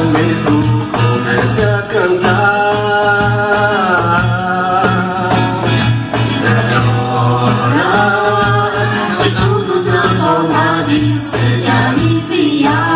medo comece a cantar. É hora de tudo transformar, de sede aliviar.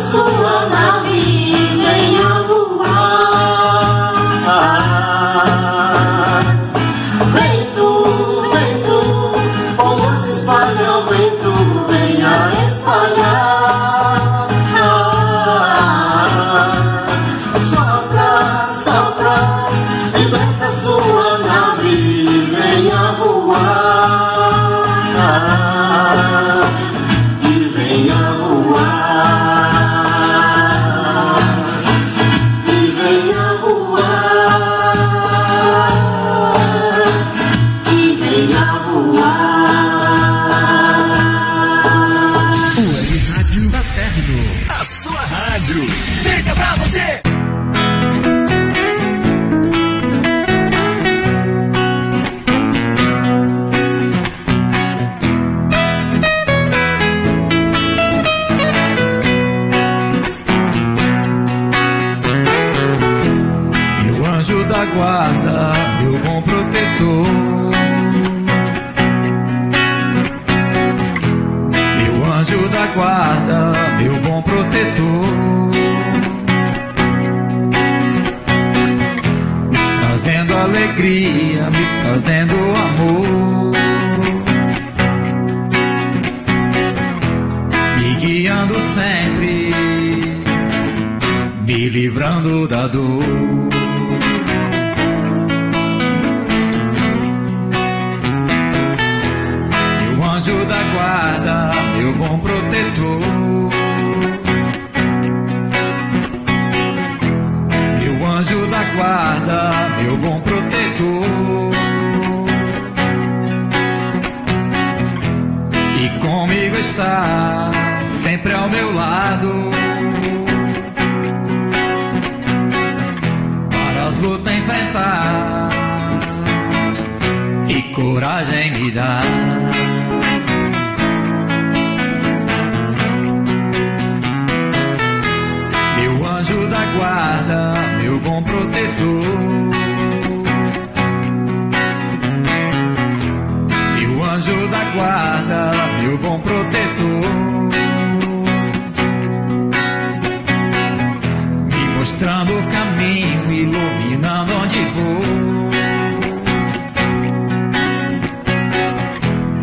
Sua nave venha voar. Vento, vento, como se espalha o vento, venha espalhar. Sopra, sopra, liberta sua nave, venha voar. E venha voar. Fica pra você! Meu anjo da guarda, meu bom protetor. Meu anjo da guarda, meu bom protetor. Trazendo alegria, me trazendo amor, me guiando sempre, me livrando da dor. Meu anjo da guarda, meu bom protetor. Meu anjo da guarda, meu bom protetor. E comigo está, sempre ao meu lado, para as lutas enfrentar e coragem me dá. Meu anjo da guarda, meu bom protetor. Meu anjo da guarda, meu bom protetor. Me mostrando o caminho, iluminando onde vou,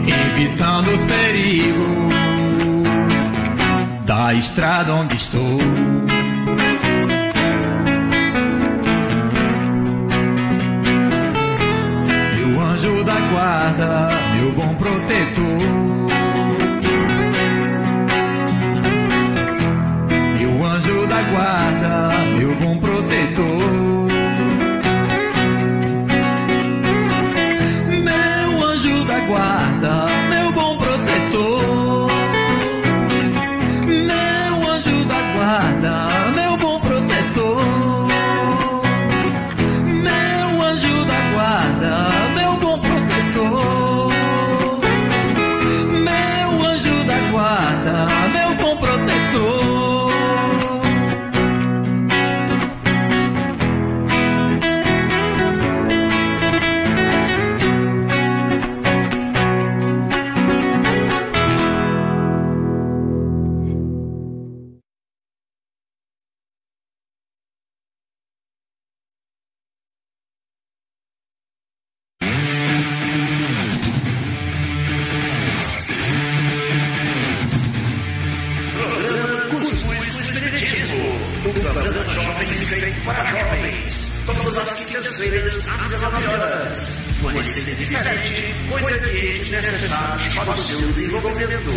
evitando os perigos da estrada onde estou. Meu anjo da guarda, meu bom protetor. Meu anjo da guarda, meu bom protetor. Meu anjo da guarda, meu bom protetor. Meu anjo da guarda, meu bom protetor. Meu anjo da guarda, meu bom protetor. Meu anjo da guarda, meu bom protetor. Para jovens, todas as quintas-feiras às 19 horas. conhecer diferente, com ingredientes necessários para o seu desenvolvimento.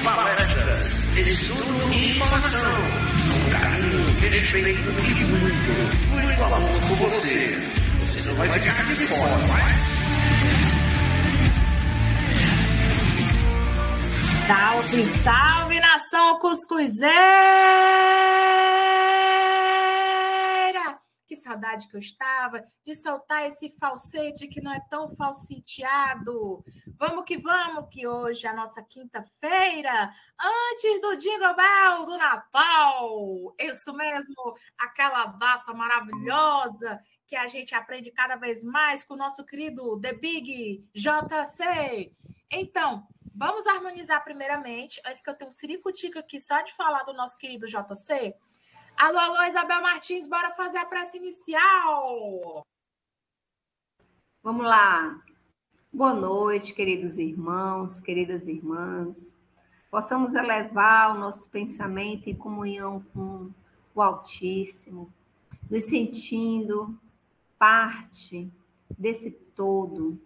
Palestras, estudo e informação. Com carinho, respeito e muito amor por você. Você não vai ficar de fora, vai? Salve, salve, nação cuscuzeira! Que saudade que eu estava de soltar esse falsete que não é tão falseteado. Vamos, que hoje é a nossa quinta-feira, antes do Jingle Bell do Natal. Isso mesmo, aquela data maravilhosa que a gente aprende cada vez mais com o nosso querido The Big JC. Então, vamos harmonizar primeiramente, antes que eu tenha um siricutica aqui só de falar do nosso querido JC. Alô, alô, Isabel Martins, bora fazer a prece inicial. Vamos lá. Boa noite, queridos irmãos, queridas irmãs. Possamos elevar o nosso pensamento em comunhão com o Altíssimo, nos sentindo parte desse todo.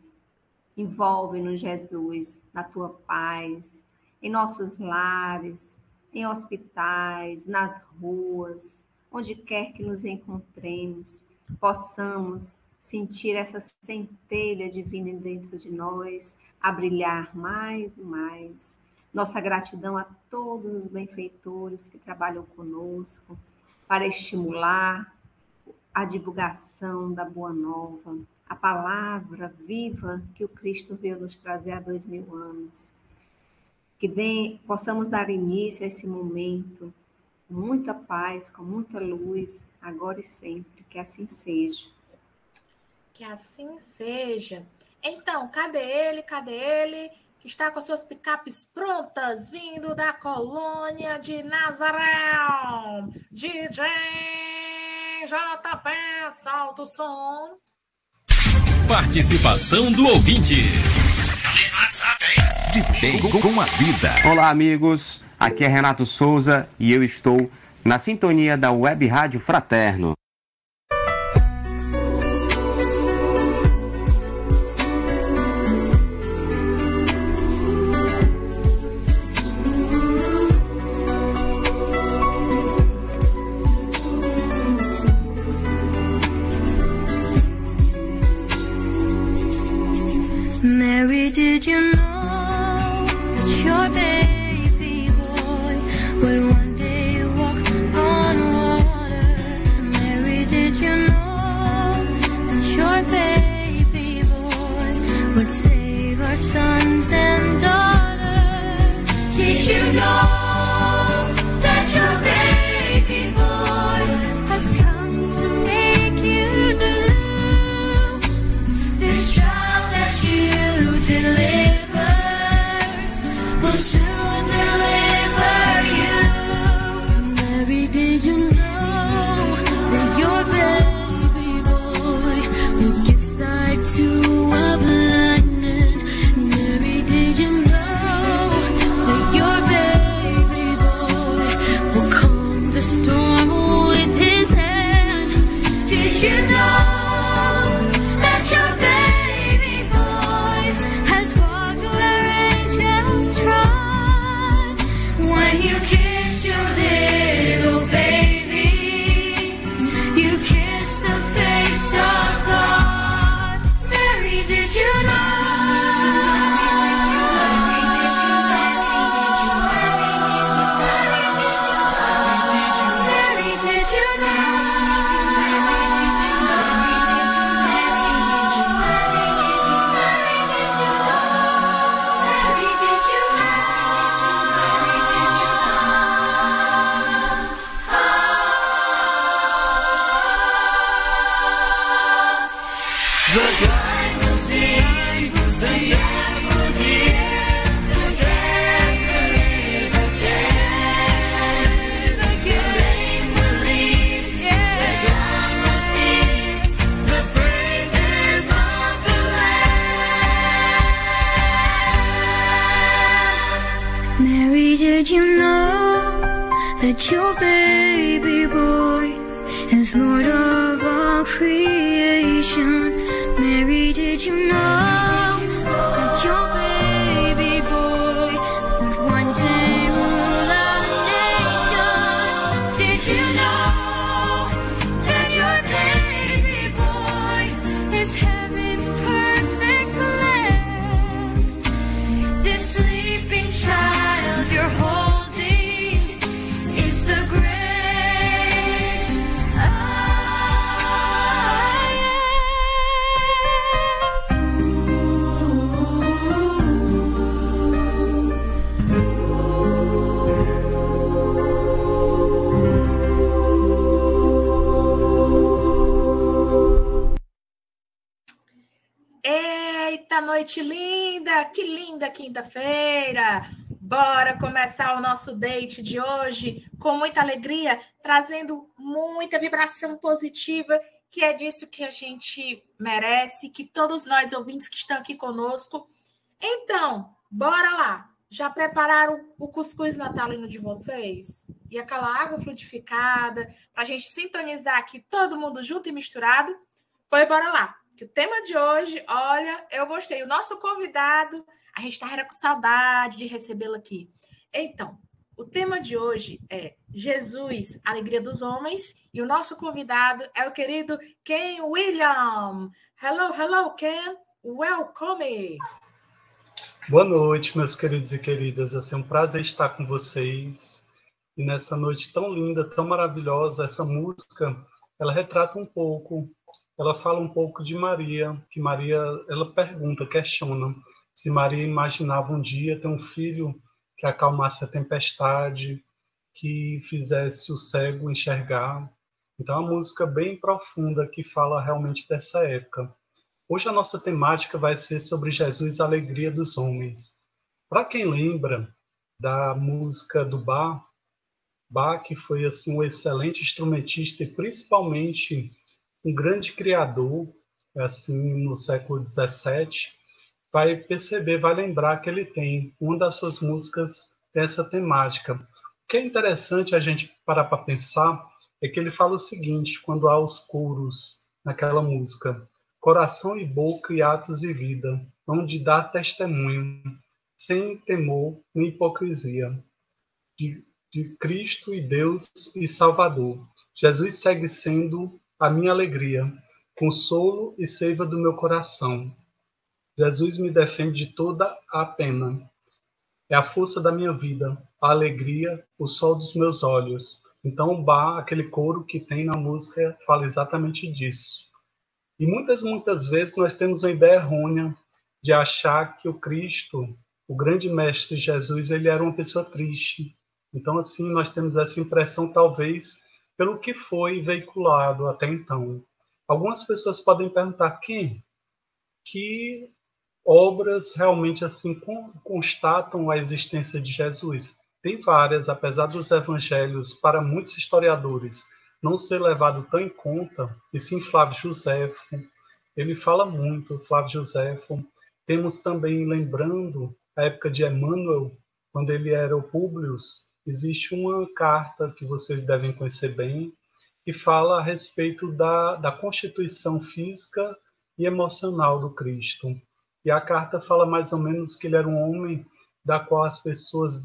Envolve-nos, Jesus, na tua paz, em nossos lares, em hospitais, nas ruas, onde quer que nos encontremos, possamos sentir essa centelha divina dentro de nós, a brilhar mais e mais. Nossa gratidão a todos os benfeitores que trabalham conosco para estimular a divulgação da Boa Nova, a palavra viva que o Cristo veio nos trazer há 2000 anos. Que possamos dar início a esse momento com muita paz, com muita luz, agora e sempre. Que assim seja. Que assim seja. Então, cadê ele? Que está com as suas picapes prontas, vindo da colônia de Nazaré. DJ JP, solta o som. Participação do ouvinte. De bem com a vida. Olá, amigos. Aqui é Renato Souza e eu estou na sintonia da Web Rádio Fraterno. Mary, did you know that your baby boy would one day walk on water? Mary, did you know that your baby boy would save our sons and daughters? Did you know that your baby boy has come to make you new? This child that you deliver will soon deliver you. Mary, did you know that your baby boy will give sight to a blind man? Mary, did you know that your baby boy will calm the storm with his hand? Did you know that your baby boy has walked where angels trod? When you kiss your little baby, you kiss the face of God. Mary, did you know? Mary, did you Mary, did you know that your baby boy is Lord of all creation? Mary, did Did you know that your baby boy would one day rule our nation? Did you know that your baby boy is heaven's perfect lamb? This sleeping child you're holding is the great I Eita, noite linda! Que linda quinta-feira! Bora começar o nosso date de hoje com muita alegria, trazendo muita vibração positiva, que é disso que a gente merece, que todos nós ouvintes que estão aqui conosco. Então, bora lá! Já prepararam o cuscuz natalino de vocês? E aquela água frutificada, para a gente sintonizar aqui todo mundo junto e misturado? Pois bora lá! Que o tema de hoje, olha, eu gostei. O nosso convidado, a gente estava com saudade de recebê-lo aqui. Então, o tema de hoje é Jesus, Alegria dos Homens, e o nosso convidado é o querido Ken William. Hello, hello, Ken. Welcome. Boa noite, meus queridos e queridas. É um prazer estar com vocês. E nessa noite tão linda, tão maravilhosa, essa música, ela retrata um pouco, ela fala um pouco de Maria, que Maria, ela pergunta, questiona, se Maria imaginava um dia ter um filho que acalmasse a tempestade, que fizesse o cego enxergar. Então, é uma música bem profunda que fala realmente dessa época. Hoje a nossa temática vai ser sobre Jesus, a Alegria dos Homens. Para quem lembra da música do Bach, que foi assim um excelente instrumentista e principalmente um grande criador, assim no século XVII, vai perceber, vai lembrar que ele tem uma das suas músicas dessa temática. O que é interessante a gente parar para pensar é que ele fala o seguinte, quando há os coros naquela música: coração e boca e atos e vida, onde dá testemunho, sem temor nem hipocrisia, de Cristo e Deus e Salvador. Jesus segue sendo a minha alegria, consolo e seiva do meu coração. Jesus me defende de toda a pena. É a força da minha vida, a alegria, o sol dos meus olhos. Então, o Bach, aquele coro que tem na música, fala exatamente disso. E muitas vezes nós temos uma ideia errônea de achar que o Cristo, o grande mestre Jesus, ele era uma pessoa triste. Então, assim, nós temos essa impressão, talvez, pelo que foi veiculado até então. Algumas pessoas podem perguntar, que obras realmente assim constatam a existência de Jesus? Tem várias, apesar dos evangelhos, para muitos historiadores, não ser levado tão em conta, e sim Flávio Joséfo, ele fala muito, Flávio Joséfo. Temos também, lembrando, a época de Emmanuel, quando ele era o Públio, existe uma carta que vocês devem conhecer bem, que fala a respeito da constituição física e emocional do Cristo. E a carta fala mais ou menos que ele era um homem da qual as pessoas,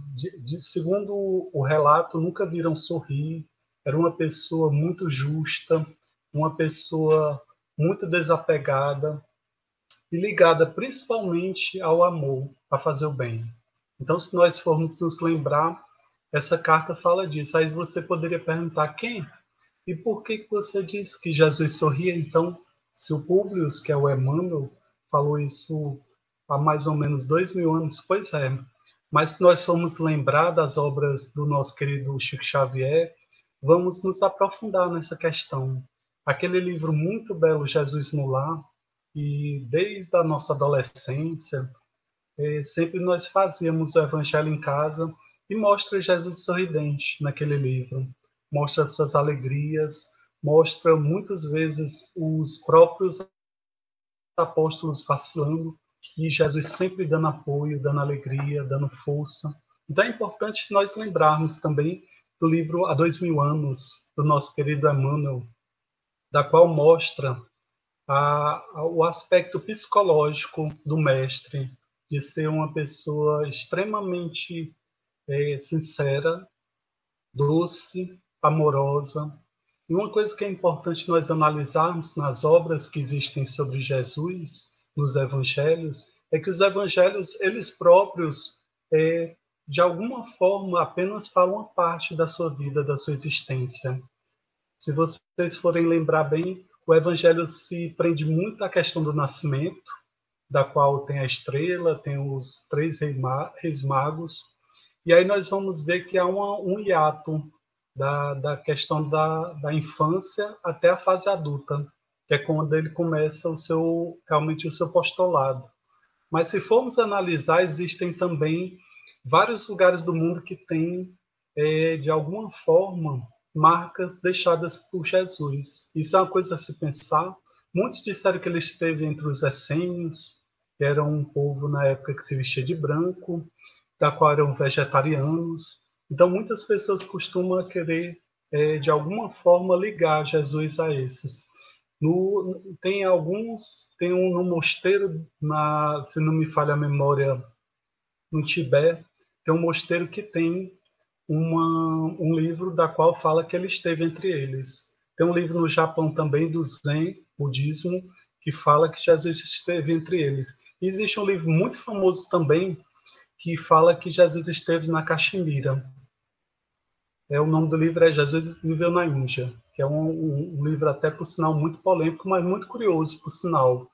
segundo o relato, nunca viram sorrir. Era uma pessoa muito justa, uma pessoa muito desapegada e ligada principalmente ao amor, a fazer o bem. Então, se nós formos nos lembrar, essa carta fala disso. Aí você poderia perguntar, quem? E por que você diz que Jesus sorria? Então, se o Públio, que é o Emmanuel, falou isso há mais ou menos 2000 anos, pois é. Mas se nós formos lembrar das obras do nosso querido Chico Xavier, vamos nos aprofundar nessa questão. Aquele livro muito belo, Jesus no Lar, e desde a nossa adolescência, sempre nós fazíamos o Evangelho em casa e mostra Jesus sorridente naquele livro. Mostra as suas alegrias, mostra muitas vezes os próprios apóstolos vacilando e Jesus sempre dando apoio, dando alegria, dando força. Então é importante nós lembrarmos também do livro Há 2000 anos, do nosso querido Emmanuel, da qual mostra o aspecto psicológico do mestre, de ser uma pessoa extremamente sincera, doce, amorosa. E uma coisa que é importante nós analisarmos nas obras que existem sobre Jesus, nos evangelhos, é que os evangelhos, eles próprios, de alguma forma, apenas falam uma parte da sua vida, da sua existência. Se vocês forem lembrar bem, o evangelho se prende muito à questão do nascimento, da qual tem a estrela, tem os 3 reis magos, e aí nós vamos ver que há um hiato da questão da infância até a fase adulta, que é quando ele começa realmente o seu apostolado. Mas se formos analisar, existem também vários lugares do mundo que têm, de alguma forma, marcas deixadas por Jesus. Isso é uma coisa a se pensar. Muitos disseram que ele esteve entre os essênios, que era um povo na época que se vestia de branco, da qual eram vegetarianos. Então, muitas pessoas costumam querer, de alguma forma, ligar Jesus a esses. Tem um no mosteiro, se não me falha a memória, no Tibete, tem um mosteiro que tem um livro da qual fala que ele esteve entre eles. Tem um livro no Japão também, do Zen, budismo, que fala que Jesus esteve entre eles. E existe um livro muito famoso também, que fala que Jesus esteve na Caxemira. O nome do livro é Jesus Viveu na Índia, que é um livro até, por sinal, muito polêmico, mas muito curioso, por sinal.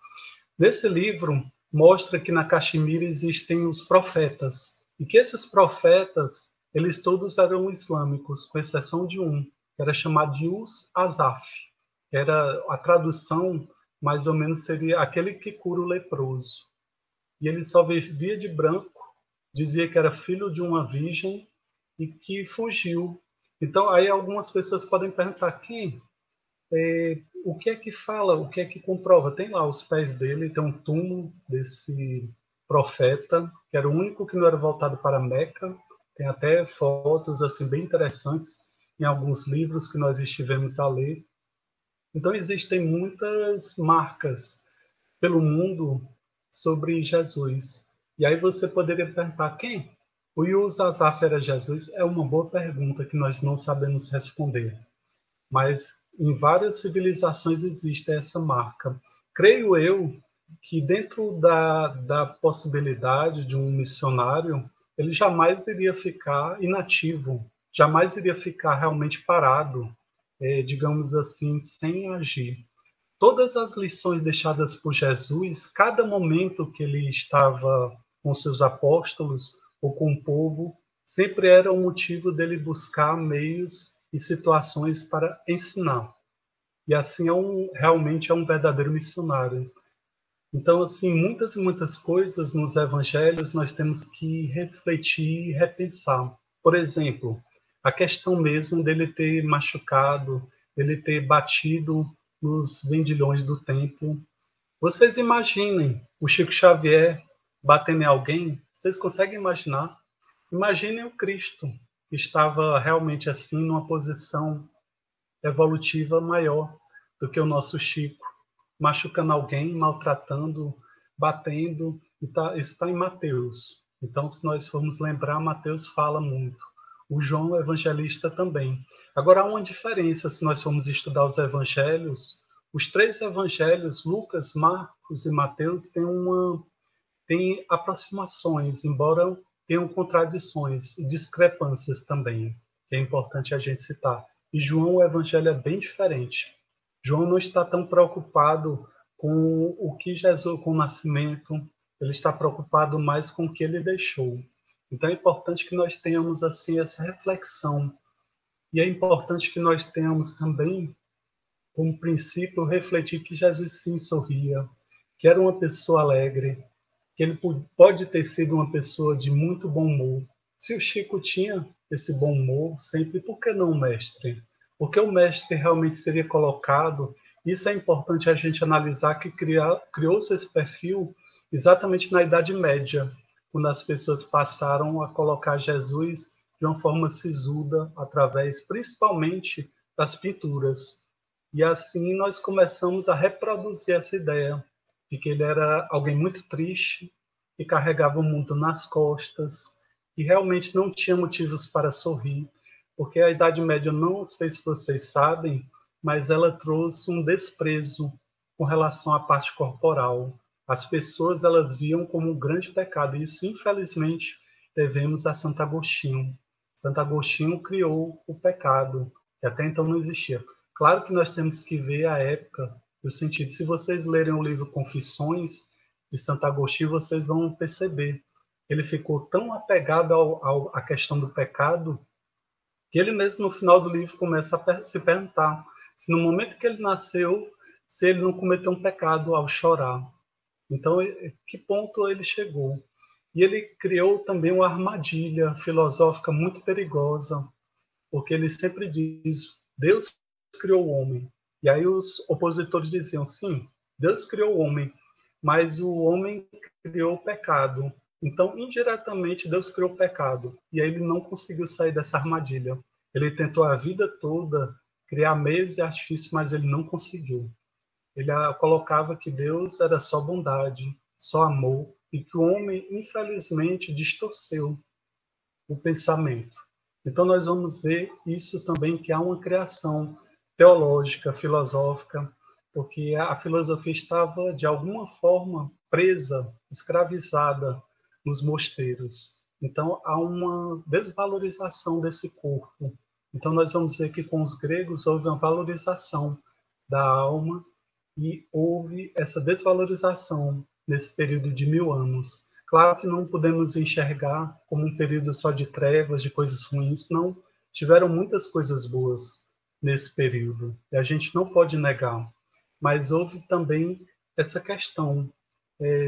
Nesse livro, mostra que na Caxemira existem os profetas, e que esses profetas, eles todos eram islâmicos, com exceção de um, que era chamado de Us Azaf, que era a tradução, mais ou menos, seria aquele que cura o leproso. E ele só vivia de branco, dizia que era filho de uma virgem e que fugiu. Então, aí algumas pessoas podem perguntar, quem? O que é que fala, o que é que comprova? Tem lá os pés dele, tem um túmulo desse profeta, que era o único que não era voltado para Meca. Tem até fotos assim bem interessantes em alguns livros que nós estivemos a ler. Então, existem muitas marcas pelo mundo sobre Jesus. E aí você poderia perguntar, quem? O Yusazaf era Jesus? É uma boa pergunta que nós não sabemos responder. Mas em várias civilizações existe essa marca. Creio eu que dentro da possibilidade de um missionário, ele jamais iria ficar inativo, jamais iria ficar realmente parado, digamos assim, sem agir. Todas as lições deixadas por Jesus, cada momento que ele estava com seus apóstolos ou com o povo, sempre era um motivo dele buscar meios e situações para ensinar. E assim realmente é um verdadeiro missionário. Então, assim, muitas e muitas coisas nos evangelhos nós temos que refletir e repensar. Por exemplo, a questão mesmo dele ter machucado, dele ter batido nos vendilhões do templo. Vocês imaginem o Chico Xavier batendo em alguém? Vocês conseguem imaginar? Imaginem o Cristo, que estava realmente assim numa posição evolutiva maior do que o nosso Chico, machucando alguém, maltratando, batendo. Isso está em Mateus. Então, se nós formos lembrar, Mateus fala muito. O João Evangelista também. Agora, há uma diferença se nós formos estudar os evangelhos. Os 3 evangelhos, Lucas, Marcos e Mateus, têm aproximações, embora tenham contradições e discrepâncias também, que é importante a gente citar. E João, o evangelho é bem diferente. João não está tão preocupado com o que Jesus, com o nascimento, ele está preocupado mais com o que ele deixou. Então é importante que nós tenhamos assim essa reflexão. E é importante que nós tenhamos também, como princípio, refletir que Jesus sim sorria, que era uma pessoa alegre, que ele pode ter sido uma pessoa de muito bom humor. Se o Chico tinha esse bom humor sempre, por que não o mestre? Porque o mestre realmente seria colocado, isso é importante a gente analisar, que criou-se esse perfil exatamente na Idade Média, quando as pessoas passaram a colocar Jesus de uma forma sisuda, através principalmente das pinturas. E assim nós começamos a reproduzir essa ideia de que ele era alguém muito triste, que carregava o mundo nas costas, e realmente não tinha motivos para sorrir, porque a Idade Média, não sei se vocês sabem, mas ela trouxe um desprezo com relação à parte corporal. As pessoas elas viam como um grande pecado, e isso, infelizmente, devemos a Santo Agostinho. Santo Agostinho criou o pecado, que até então não existia. Claro que nós temos que ver a época, no sentido, se vocês lerem o livro Confissões de Santo Agostinho, vocês vão perceber. Ele ficou tão apegado à questão do pecado, que ele mesmo no final do livro começa a se perguntar se no momento que ele nasceu, se ele não cometeu um pecado ao chorar. Então, que ponto ele chegou? E ele criou também uma armadilha filosófica muito perigosa, porque ele sempre diz, Deus criou o homem. E aí os opositores diziam, sim, Deus criou o homem, mas o homem criou o pecado. Então, indiretamente, Deus criou o pecado. E aí ele não conseguiu sair dessa armadilha. Ele tentou a vida toda criar meios e artifícios, mas ele não conseguiu. Ele colocava que Deus era só bondade, só amor, e que o homem, infelizmente, distorceu o pensamento. Então, nós vamos ver isso também, que há uma criação teológica, filosófica, porque a filosofia estava, de alguma forma, presa, escravizada nos mosteiros. Então, há uma desvalorização desse corpo. Então, nós vamos ver que com os gregos houve uma valorização da alma e houve essa desvalorização nesse período de 1000 anos. Claro que não podemos enxergar como um período só de trevas, de coisas ruins, não. Tiveram muitas coisas boas nesse período, e a gente não pode negar. Mas houve também essa questão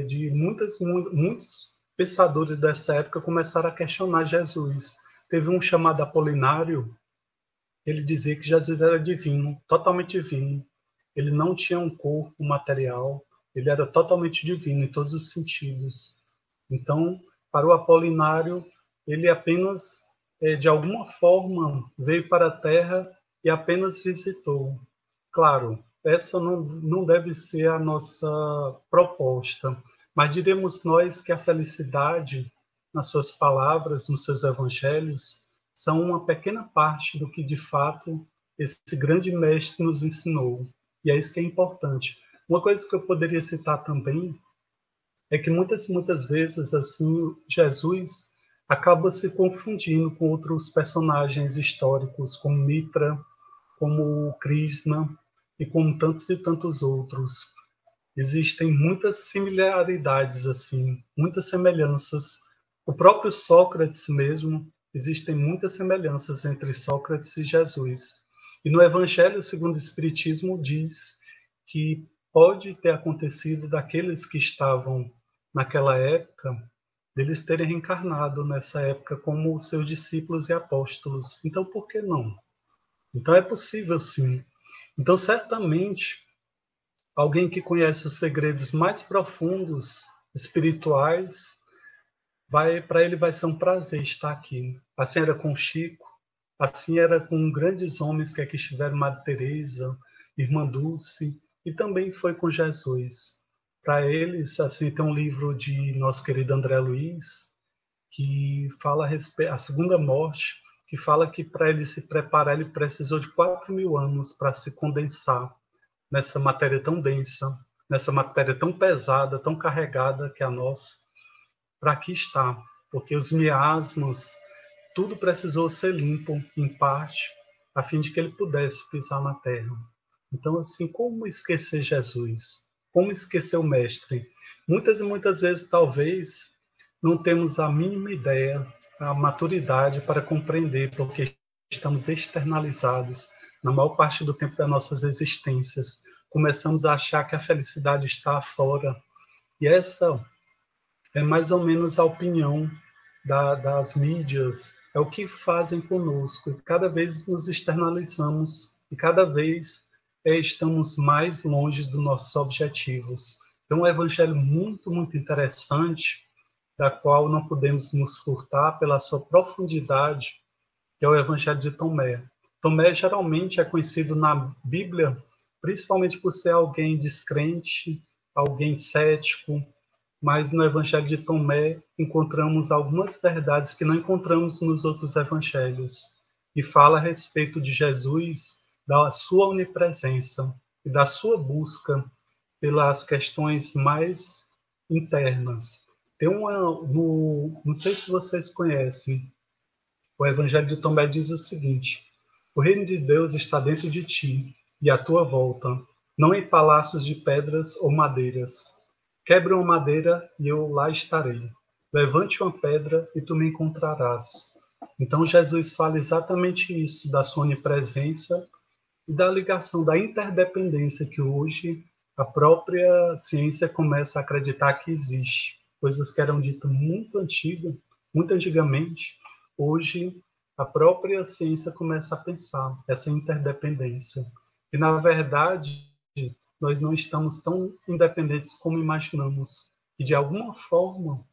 de muitos pensadores dessa época começaram a questionar Jesus. Teve um chamado Apolinário, ele dizia que Jesus era divino, totalmente divino. Ele não tinha um corpo material, ele era totalmente divino em todos os sentidos. Então, para o Apolinário, ele apenas, de alguma forma, veio para a Terra e apenas visitou. Claro, essa não deve ser a nossa proposta, mas diremos nós que a felicidade, nas suas palavras, nos seus evangelhos, são uma pequena parte do que, de fato, esse grande mestre nos ensinou. E é isso que é importante. Uma coisa que eu poderia citar também é que muitas vezes assim Jesus acaba se confundindo com outros personagens históricos, como Mitra, como Krishna e como tantos e tantos outros. Existem muitas similaridades, assim, muitas semelhanças. O próprio Sócrates mesmo, existem muitas semelhanças entre Sócrates e Jesus. E no Evangelho segundo o Espiritismo diz que pode ter acontecido daqueles que estavam naquela época, deles terem reencarnado nessa época como seus discípulos e apóstolos. Então, por que não? Então, é possível, sim. Então, certamente, alguém que conhece os segredos mais profundos, espirituais, para ele vai ser um prazer estar aqui. Assim era com Chico, assim era com grandes homens que aqui estiveram, Madre Teresa, Irmã Dulce, e também foi com Jesus. Para eles, assim, tem um livro de nosso querido André Luiz, que fala a respeito, a segunda morte, que fala que para ele se preparar, ele precisou de 4.000 anos para se condensar nessa matéria tão densa, nessa matéria tão pesada, tão carregada que é a nossa, para aqui estar. Porque os miasmas, tudo precisou ser limpo, em parte, a fim de que ele pudesse pisar na terra. Então, assim, como esquecer Jesus? Como esquecer o Mestre? Muitas e muitas vezes, talvez, não temos a mínima ideia, a maturidade para compreender, porque estamos externalizados na maior parte do tempo das nossas existências. Começamos a achar que a felicidade está fora. E essa é mais ou menos a opinião das mídias, é o que fazem conosco. E cada vez nos externalizamos e cada vez estamos mais longe dos nossos objetivos. É um evangelho muito, muito interessante, da qual não podemos nos furtar pela sua profundidade, que é o evangelho de Tomé. Tomé geralmente é conhecido na Bíblia principalmente por ser alguém descrente, alguém cético, mas no Evangelho de Tomé encontramos algumas verdades que não encontramos nos outros evangelhos, e fala a respeito de Jesus, da sua onipresença e da sua busca pelas questões mais internas. Tem não sei se vocês conhecem, o Evangelho de Tomé diz o seguinte: o reino de Deus está dentro de ti e à tua volta, não em palácios de pedras ou madeiras. Quebre uma madeira e eu lá estarei. Levante uma pedra e tu me encontrarás. Então Jesus fala exatamente isso, da sua onipresença e da ligação, da interdependência que hoje a própria ciência começa a acreditar que existe. Coisas que eram ditas muito antigamente, hoje a própria ciência começa a pensar essa interdependência. E, na verdade, nós não estamos tão independentes como imaginamos. E, de alguma forma,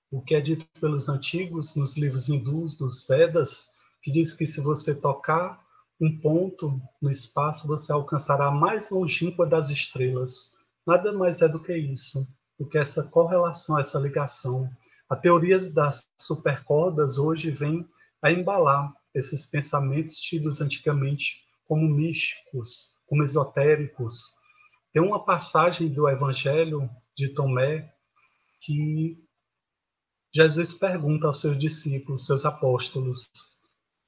o que é dito pelos antigos, nos livros hindus, dos Vedas, que diz que se você tocar um ponto no espaço, você alcançará a mais longínqua das estrelas. Nada mais é do que isso, do que essa correlação, essa ligação. A teoria das supercordas hoje vem a embalar esses pensamentos tidos antigamente como místicos, como esotéricos. Tem uma passagem do Evangelho de Tomé que Jesus pergunta aos seus discípulos, seus apóstolos: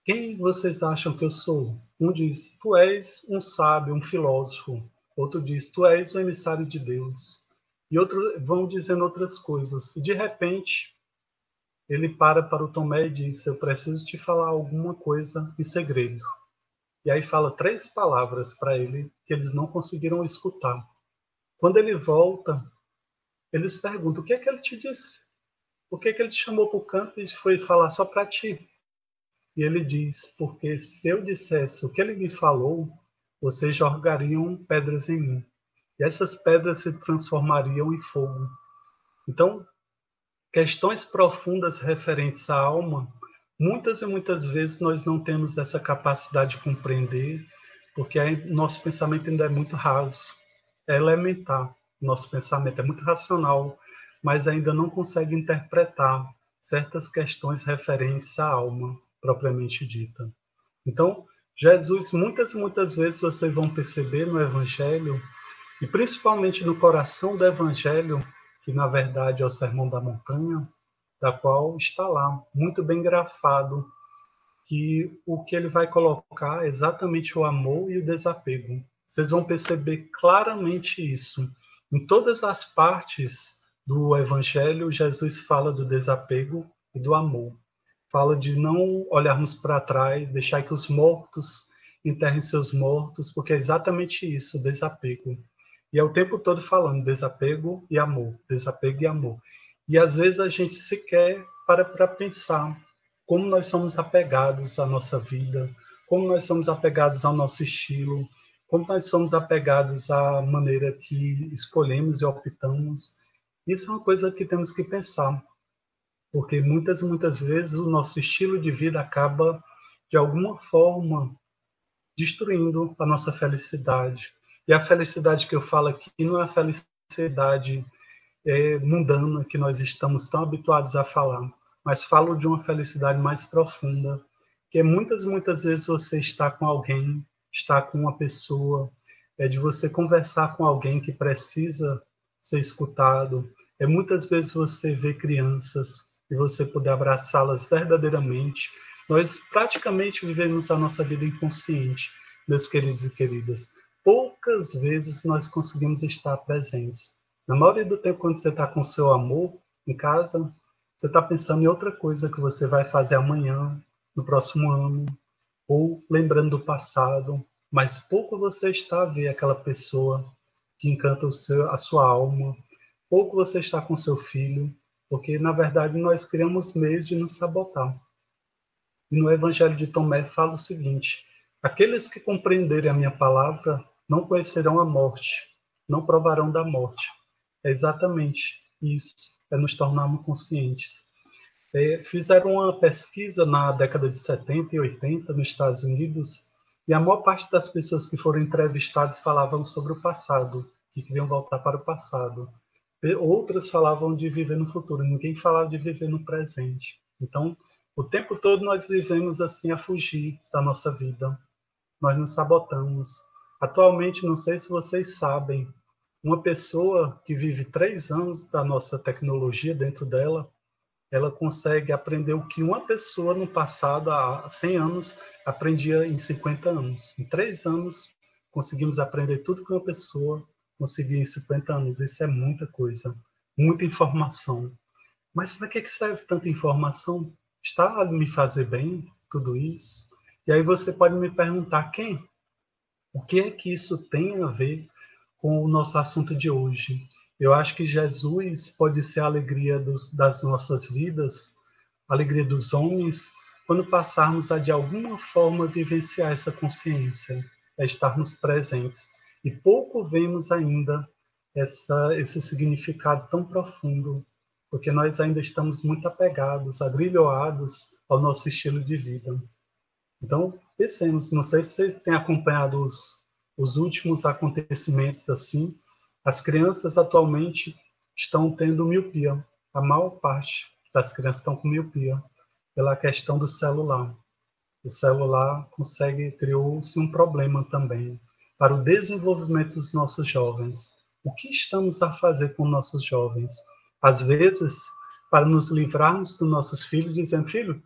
quem vocês acham que eu sou? Um diz: tu és um sábio, um filósofo. Outro diz: tu és o emissário de Deus. E outros vão dizendo outras coisas. E de repente, ele para o Tomé e diz: eu preciso te falar alguma coisa em segredo. E aí fala 3 palavras para ele que eles não conseguiram escutar. Quando ele volta, eles perguntam: o que é que ele te disse? Por que é que ele te chamou para o canto e foi falar só para ti? E ele diz: porque se eu dissesse o que ele me falou, vocês jogariam pedras em mim. E essas pedras se transformariam em fogo. Então, questões profundas referentes à alma, muitas e muitas vezes nós não temos essa capacidade de compreender, porque nosso pensamento ainda é muito raso, é elementar. Nosso pensamento é muito racional, mas ainda não consegue interpretar certas questões referentes à alma, propriamente dita. Então, Jesus, muitas e muitas vezes vocês vão perceber no Evangelho, e principalmente no coração do Evangelho, que na verdade é o Sermão da Montanha, da qual está lá, muito bem grafado, que o que ele vai colocar é exatamente o amor e o desapego. Vocês vão perceber claramente isso. Em todas as partes do Evangelho, Jesus fala do desapego e do amor. Fala de não olharmos para trás, deixar que os mortos enterrem seus mortos, porque é exatamente isso, o desapego. E é o tempo todo falando desapego e amor, desapego e amor. E às vezes a gente sequer para pensar como nós somos apegados à nossa vida, como nós somos apegados ao nosso estilo, como nós somos apegados à maneira que escolhemos e optamos. Isso é uma coisa que temos que pensar, porque muitas e muitas vezes o nosso estilo de vida acaba, de alguma forma, destruindo a nossa felicidade. E a felicidade que eu falo aqui não é a felicidade mundana que nós estamos tão habituados a falar, mas falo de uma felicidade mais profunda, que é muitas e muitas vezes você está com alguém, está com uma pessoa, é de você conversar com alguém que precisa ser escutado, é muitas vezes você ver crianças e você poder abraçá-las verdadeiramente. Nós praticamente vivemos a nossa vida inconsciente, meus queridos e queridas. Poucas vezes nós conseguimos estar presentes. Na maioria do tempo, quando você está com o seu amor em casa, você está pensando em outra coisa que você vai fazer amanhã, no próximo ano, ou lembrando do passado, mas pouco você está a ver aquela pessoa que encanta a sua alma, pouco você está com seu filho, porque, na verdade, nós criamos meios de nos sabotar. E no Evangelho de Tomé fala o seguinte: aqueles que compreenderem a minha palavra não conhecerão a morte, não provarão da morte. É exatamente isso, é nos tornarmos conscientes. Fizeram uma pesquisa na década de 70 e 80 nos Estados Unidos E a maior parte das pessoas que foram entrevistadas falavam sobre o passado, que queriam voltar para o passado. Outras falavam de viver no futuro, ninguém falava de viver no presente. Então, o tempo todo nós vivemos assim a fugir da nossa vida. Nós nos sabotamos. Atualmente, não sei se vocês sabem, uma pessoa que vive 3 anos da nossa tecnologia dentro dela, ela consegue aprender o que uma pessoa no passado, há 100 anos, aprendia em 50 anos. Em 3 anos, conseguimos aprender tudo que uma pessoa conseguia em 50 anos. Isso é muita coisa, muita informação. Mas para que serve tanta informação? Está a me fazer bem tudo isso? E aí você pode me perguntar, o que é que isso tem a ver com o nosso assunto de hoje? Eu acho que Jesus pode ser a alegria das nossas vidas, a alegria dos homens, quando passarmos a, de alguma forma, vivenciar essa consciência, estarmos presentes. E pouco vemos ainda esse significado tão profundo, porque nós ainda estamos muito apegados, agrilhoados ao nosso estilo de vida. Então, pensemos, não sei se vocês têm acompanhado os últimos acontecimentos assim. As crianças atualmente estão tendo miopia. A maior parte das crianças estão com miopia pela questão do celular. O celular criou-se um problema também para o desenvolvimento dos nossos jovens. O que estamos a fazer com nossos jovens? Às vezes, para nos livrarmos dos nossos filhos, dizendo, filho,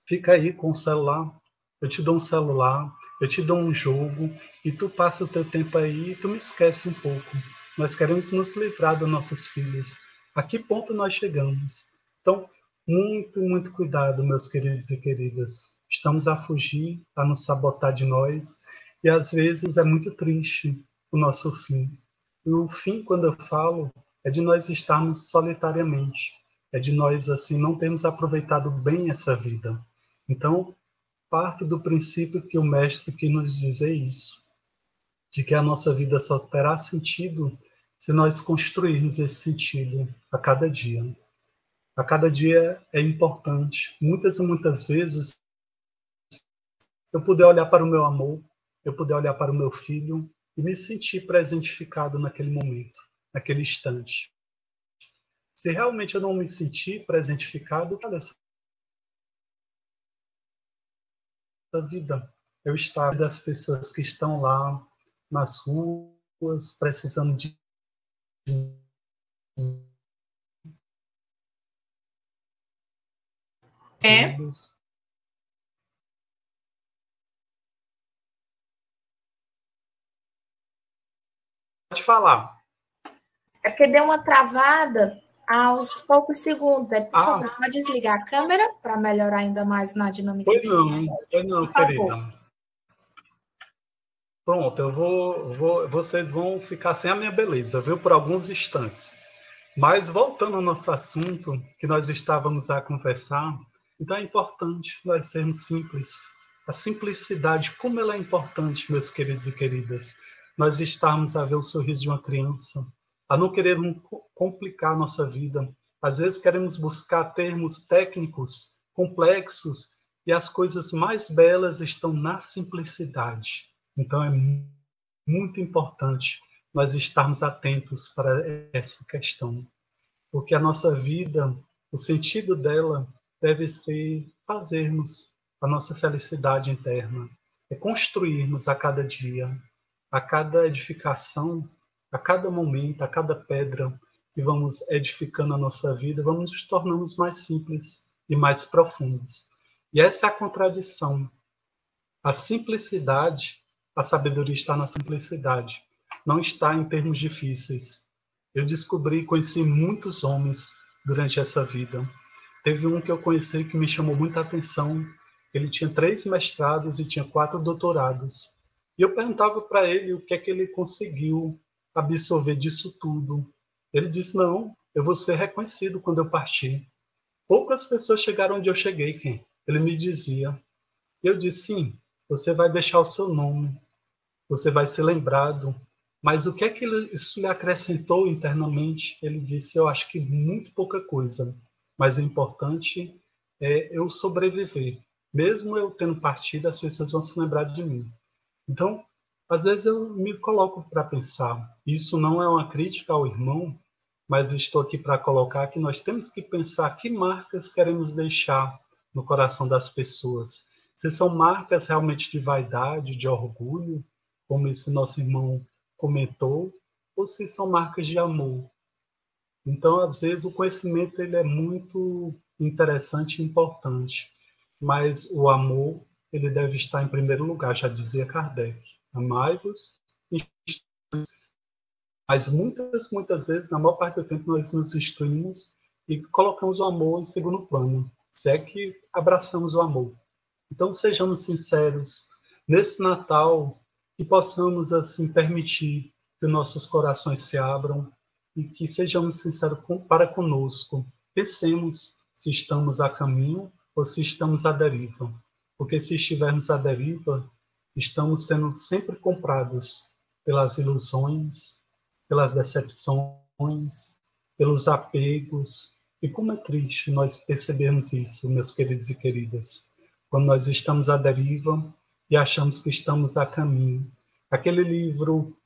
fica aí com o celular, eu te dou um celular, eu te dou um jogo, e tu passa o teu tempo aí e tu me esquece um pouco. Nós queremos nos livrar dos nossos filhos. A que ponto nós chegamos? Então, muito, muito cuidado, meus queridos e queridas. Estamos a fugir, a nos sabotar de nós, e às vezes é muito triste o nosso fim. E o fim, quando eu falo, é de nós estarmos solitariamente, é de nós assim não termos aproveitado bem essa vida. Então, parto do princípio que o mestre quis nos dizer isso, de que a nossa vida só terá sentido se nós construirmos esse sentido a cada dia. A cada dia é importante. Muitas e muitas vezes, eu puder olhar para o meu amor, eu puder olhar para o meu filho e me sentir presentificado naquele momento, naquele instante. Se realmente eu não me sentir presentificado, olha essa vida. Eu estar das pessoas que estão lá nas ruas, precisando de Pode falar. É porque deu uma travada aos poucos segundos. Por favor, pode desligar a câmera para melhorar ainda mais na dinâmica. Pois não, querida. Pronto, vocês vão ficar sem a minha beleza, viu, por alguns instantes. Mas voltando ao nosso assunto, que nós estávamos a conversar, então é importante nós sermos simples. A simplicidade, como ela é importante, meus queridos e queridas. Nós estarmos a ver o sorriso de uma criança, a não querer complicar a nossa vida. Às vezes queremos buscar termos técnicos, complexos, e as coisas mais belas estão na simplicidade. Então é muito importante nós estarmos atentos para essa questão, porque a nossa vida, o sentido dela deve ser fazermos a nossa felicidade interna, é construirmos a cada dia, a cada edificação, a cada momento, a cada pedra que vamos edificando a nossa vida, vamos nos tornando mais simples e mais profundos. E essa é a contradição. A simplicidade, a sabedoria está na simplicidade, não está em termos difíceis. Eu conheci muitos homens durante essa vida. Teve um que eu conheci que me chamou muita atenção. Ele tinha 3 mestrados e tinha 4 doutorados. E eu perguntava para ele o que é que ele conseguiu absorver disso tudo. Ele disse, não, eu vou ser reconhecido quando eu partir. Poucas pessoas chegaram onde eu cheguei, Ken. Ele me dizia. E eu disse, sim, você vai deixar o seu nome, você vai ser lembrado. Mas o que é que isso lhe acrescentou internamente? Ele disse, eu acho que muito pouca coisa. Mas o importante é eu sobreviver. Mesmo eu tendo partido, as pessoas vão se lembrar de mim. Então, às vezes eu me coloco para pensar. Isso não é uma crítica ao irmão, mas estou aqui para colocar que nós temos que pensar que marcas queremos deixar no coração das pessoas. Se são marcas realmente de vaidade, de orgulho, como esse nosso irmão comentou, ou se são marcas de amor. Então, às vezes, o conhecimento ele é muito interessante e importante, mas o amor ele deve estar em primeiro lugar, já dizia Kardec. Amai-vos, mas muitas vezes, na maior parte do tempo, nós nos instruímos e colocamos o amor em segundo plano, se é que abraçamos o amor. Então, sejamos sinceros, nesse Natal, que possamos, assim, permitir que nossos corações se abram e que sejamos sinceros para conosco. Pensemos se estamos a caminho ou se estamos à deriva. Porque se estivermos à deriva, estamos sendo sempre comprados pelas ilusões, pelas decepções, pelos apegos. E como é triste nós percebermos isso, meus queridos e queridas, quando nós estamos à deriva e achamos que estamos a caminho. Aquele livro,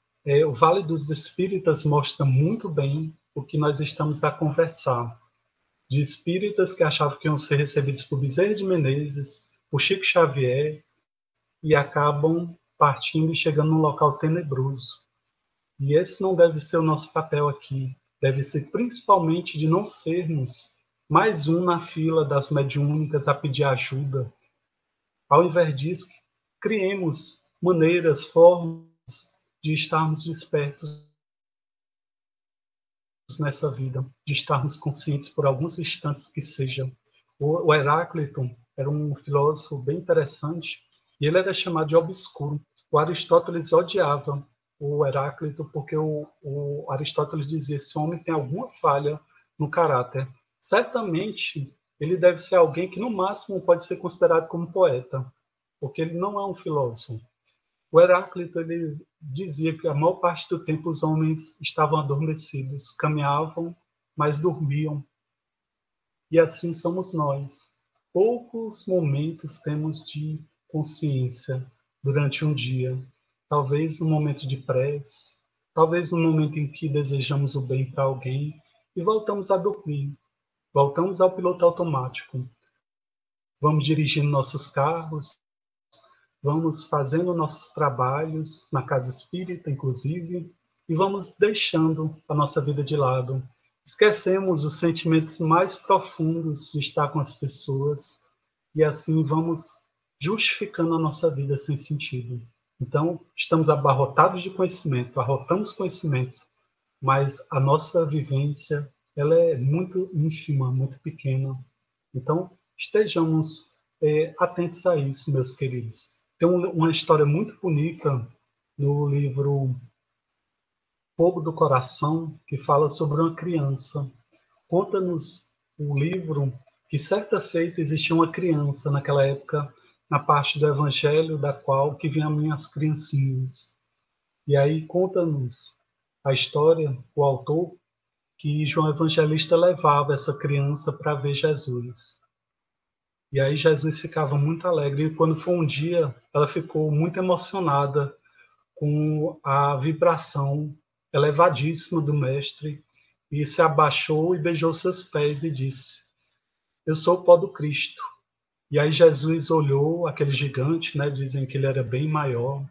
O Vale dos Espíritas, mostra muito bem o que nós estamos a conversar. De espíritas que achavam que iam ser recebidos por Bezerra de Menezes, por Chico Xavier, e acabam partindo e chegando num local tenebroso. E esse não deve ser o nosso papel aqui. Deve ser principalmente de não sermos mais um na fila das mediúnicas a pedir ajuda. Ao invés disso, criemos maneiras, formas de estarmos despertos nessa vida, de estarmos conscientes por alguns instantes que sejam. O Heráclito era um filósofo bem interessante e ele era chamado de obscuro. O Aristóteles odiava o Heráclito porque o Aristóteles dizia: esse homem tem alguma falha no caráter. Certamente ele deve ser alguém que no máximo pode ser considerado como poeta, porque ele não é um filósofo. O Heráclito ele dizia que a maior parte do tempo os homens estavam adormecidos, caminhavam, mas dormiam. E assim somos nós. Poucos momentos temos de consciência durante um dia. Talvez no momento de prece, talvez no momento em que desejamos o bem para alguém e voltamos a dormir. Voltamos ao piloto automático. Vamos dirigindo nossos carros, vamos fazendo nossos trabalhos, na casa espírita, inclusive, e vamos deixando a nossa vida de lado. Esquecemos os sentimentos mais profundos de estar com as pessoas e assim vamos justificando a nossa vida sem sentido. Então, estamos abarrotados de conhecimento, arrotamos conhecimento, mas a nossa vivência ela é muito ínfima, muito pequena. Então, estejamos atentos a isso, meus queridos. Tem uma história muito bonita no livro Fogo do Coração, que fala sobre uma criança. Conta-nos o livro que certa feita existia uma criança naquela época, na parte do Evangelho da qual que vinham minhas criancinhas. E aí conta-nos a história, o autor, que João Evangelista levava essa criança para ver Jesus. E aí Jesus ficava muito alegre. E quando foi um dia, ela ficou muito emocionada com a vibração elevadíssima do Mestre e se abaixou e beijou seus pés e disse: eu sou o pó do Cristo. E aí Jesus olhou aquele gigante, né? Dizem que ele era bem maior.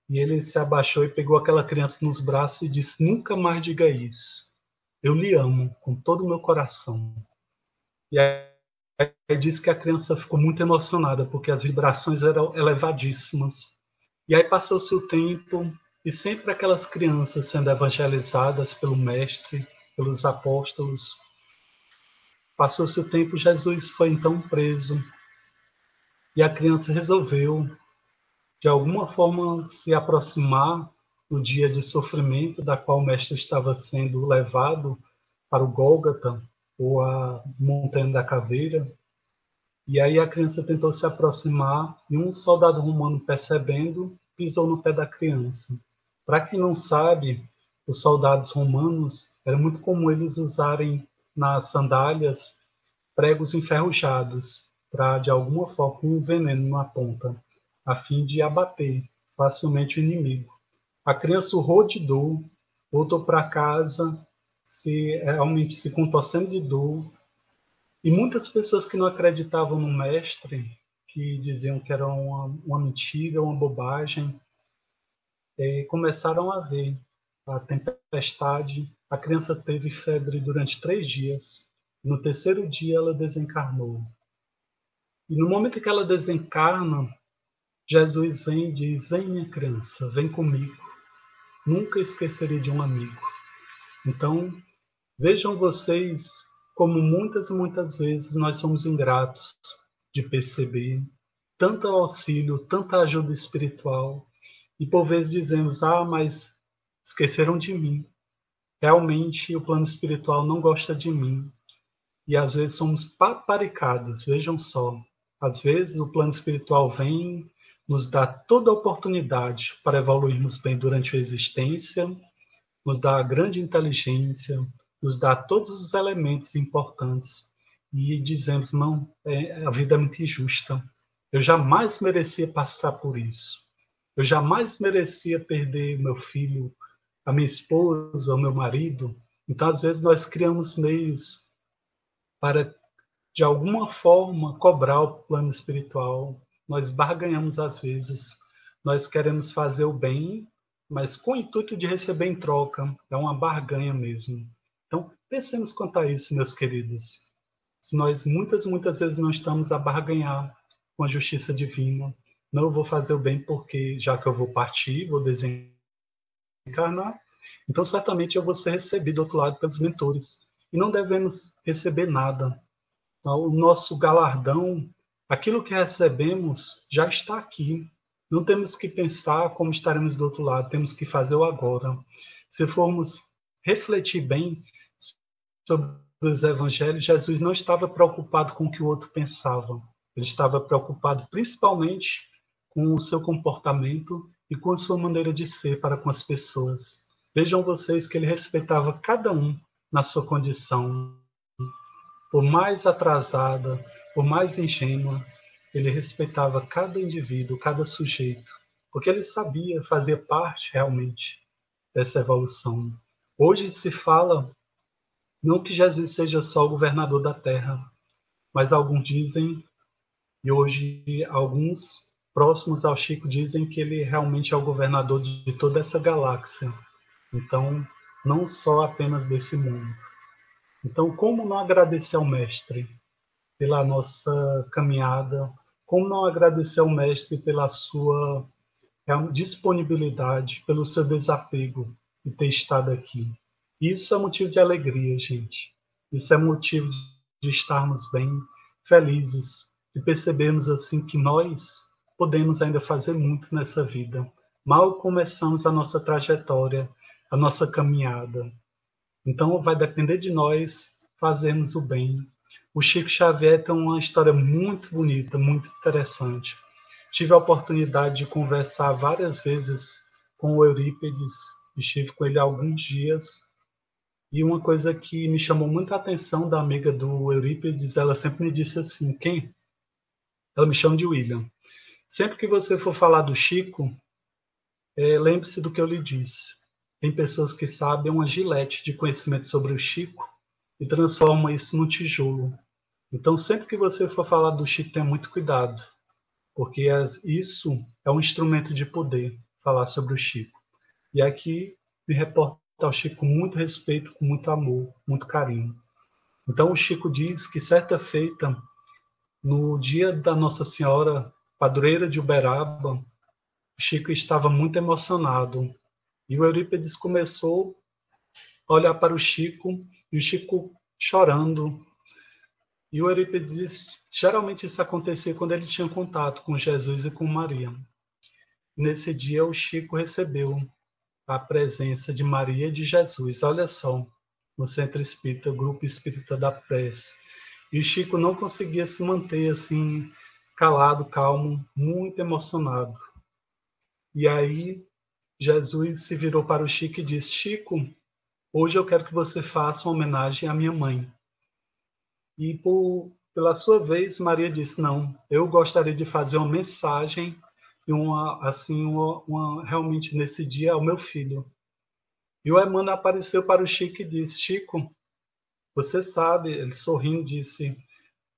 E ele se abaixou e pegou aquela criança nos braços e disse: nunca mais diga isso. Eu lhe amo com todo o meu coração. E aí disse que a criança ficou muito emocionada, porque as vibrações eram elevadíssimas. E aí passou-se o tempo, e sempre aquelas crianças sendo evangelizadas pelo Mestre, pelos apóstolos. Passou-se o tempo, Jesus foi então preso. E a criança resolveu, de alguma forma, se aproximar no dia de sofrimento da qual o Mestre estava sendo levado para o Gólgota, ou a Montanha da Caveira. E aí a criança tentou se aproximar e um soldado romano, percebendo, pisou no pé da criança. Para quem não sabe, os soldados romanos, era muito comum eles usarem nas sandálias pregos enferrujados, para, de alguma forma, um veneno na ponta, a fim de abater facilmente o inimigo. A criança urrou de dor, voltou para casa realmente se contorcendo de dor. E muitas pessoas que não acreditavam no mestre, que diziam que era uma mentira, uma bobagem, começaram a ver a tempestade. A criança teve febre durante 3 dias. No 3º dia ela desencarnou. E no momento que ela desencarna, Jesus vem e diz: vem, minha criança, vem comigo. Nunca esquecerei de um amigo. Então, vejam vocês como muitas e muitas vezes nós somos ingratos de perceber tanto auxílio, tanta ajuda espiritual, e por vezes dizemos: mas esqueceram de mim. Realmente o plano espiritual não gosta de mim. E às vezes somos paparicados, vejam só. Às vezes o plano espiritual vem, nos dá toda a oportunidade para evoluirmos bem durante a existência, nos dá a grande inteligência, nos dá todos os elementos importantes e dizemos: não, a vida é muito injusta. Eu jamais merecia passar por isso. Eu jamais merecia perder meu filho, a minha esposa, o meu marido. Então, às vezes, nós criamos meios para, de alguma forma, cobrar o plano espiritual. Nós barganhamos às vezes. Nós queremos fazer o bem, mas com o intuito de receber em troca. É uma barganha mesmo. Então, pensemos quanto a isso, meus queridos. Se nós muitas vezes não estamos a barganhar com a justiça divina, não, eu vou fazer o bem porque, já que eu vou partir, vou desencarnar, então certamente eu vou ser recebido do outro lado pelos mentores. E não devemos receber nada. O nosso galardão, aquilo que recebemos, já está aqui. Não temos que pensar como estaremos do outro lado, temos que fazer o agora. Se formos refletir bem sobre os evangelhos, Jesus não estava preocupado com o que o outro pensava. Ele estava preocupado principalmente com o seu comportamento e com a sua maneira de ser para com as pessoas. Vejam vocês que ele respeitava cada um na sua condição. Por mais atrasada, por mais ingênua, ele respeitava cada indivíduo, cada sujeito, porque ele sabia, fazia parte realmente dessa evolução. Hoje se fala não que Jesus seja só o governador da Terra, mas alguns dizem, e hoje alguns próximos ao Chico dizem que ele realmente é o governador de toda essa galáxia. Então, não só apenas desse mundo. Então, como não agradecer ao Mestre pela nossa caminhada? Como não agradecer ao Mestre pela sua disponibilidade, pelo seu desapego de ter estado aqui? Isso é motivo de alegria, gente. Isso é motivo de estarmos bem, felizes, de percebermos assim que nós podemos ainda fazer muito nessa vida. Mal começamos a nossa trajetória, a nossa caminhada. Então vai depender de nós fazermos o bem. O Chico Xavier tem uma história muito bonita, muito interessante. Tive a oportunidade de conversar várias vezes com o Eurípides, estive com ele há alguns dias, e uma coisa que me chamou muita atenção da amiga do Eurípides, ela sempre me disse assim: quem? Ela me chama de William. Sempre que você for falar do Chico, lembre-se do que eu lhe disse. Tem pessoas que sabem uma gilete de conhecimento sobre o Chico e transformam isso num tijolo. Então, sempre que você for falar do Chico, tenha muito cuidado, porque isso é um instrumento de poder, falar sobre o Chico. E aqui me reporta ao Chico com muito respeito, com muito amor, muito carinho. Então, o Chico diz que certa feita, no dia da Nossa Senhora Padroeira de Uberaba, o Chico estava muito emocionado. E o Eurípides começou a olhar para o Chico, e o Chico chorando. E o Eurípides disse, geralmente isso acontecia quando ele tinha contato com Jesus e com Maria. Nesse dia o Chico recebeu a presença de Maria e de Jesus. Olha só, no Centro Espírita, o Grupo Espírita da Prece. E o Chico não conseguia se manter assim, calado, calmo, muito emocionado. E aí Jesus se virou para o Chico e disse: Chico, hoje eu quero que você faça uma homenagem à minha mãe. E pela sua vez, Maria disse: não, eu gostaria de fazer uma mensagem realmente nesse dia ao meu filho. E o Emmanuel apareceu para o Chico e disse: Chico, você sabe, ele sorrindo disse,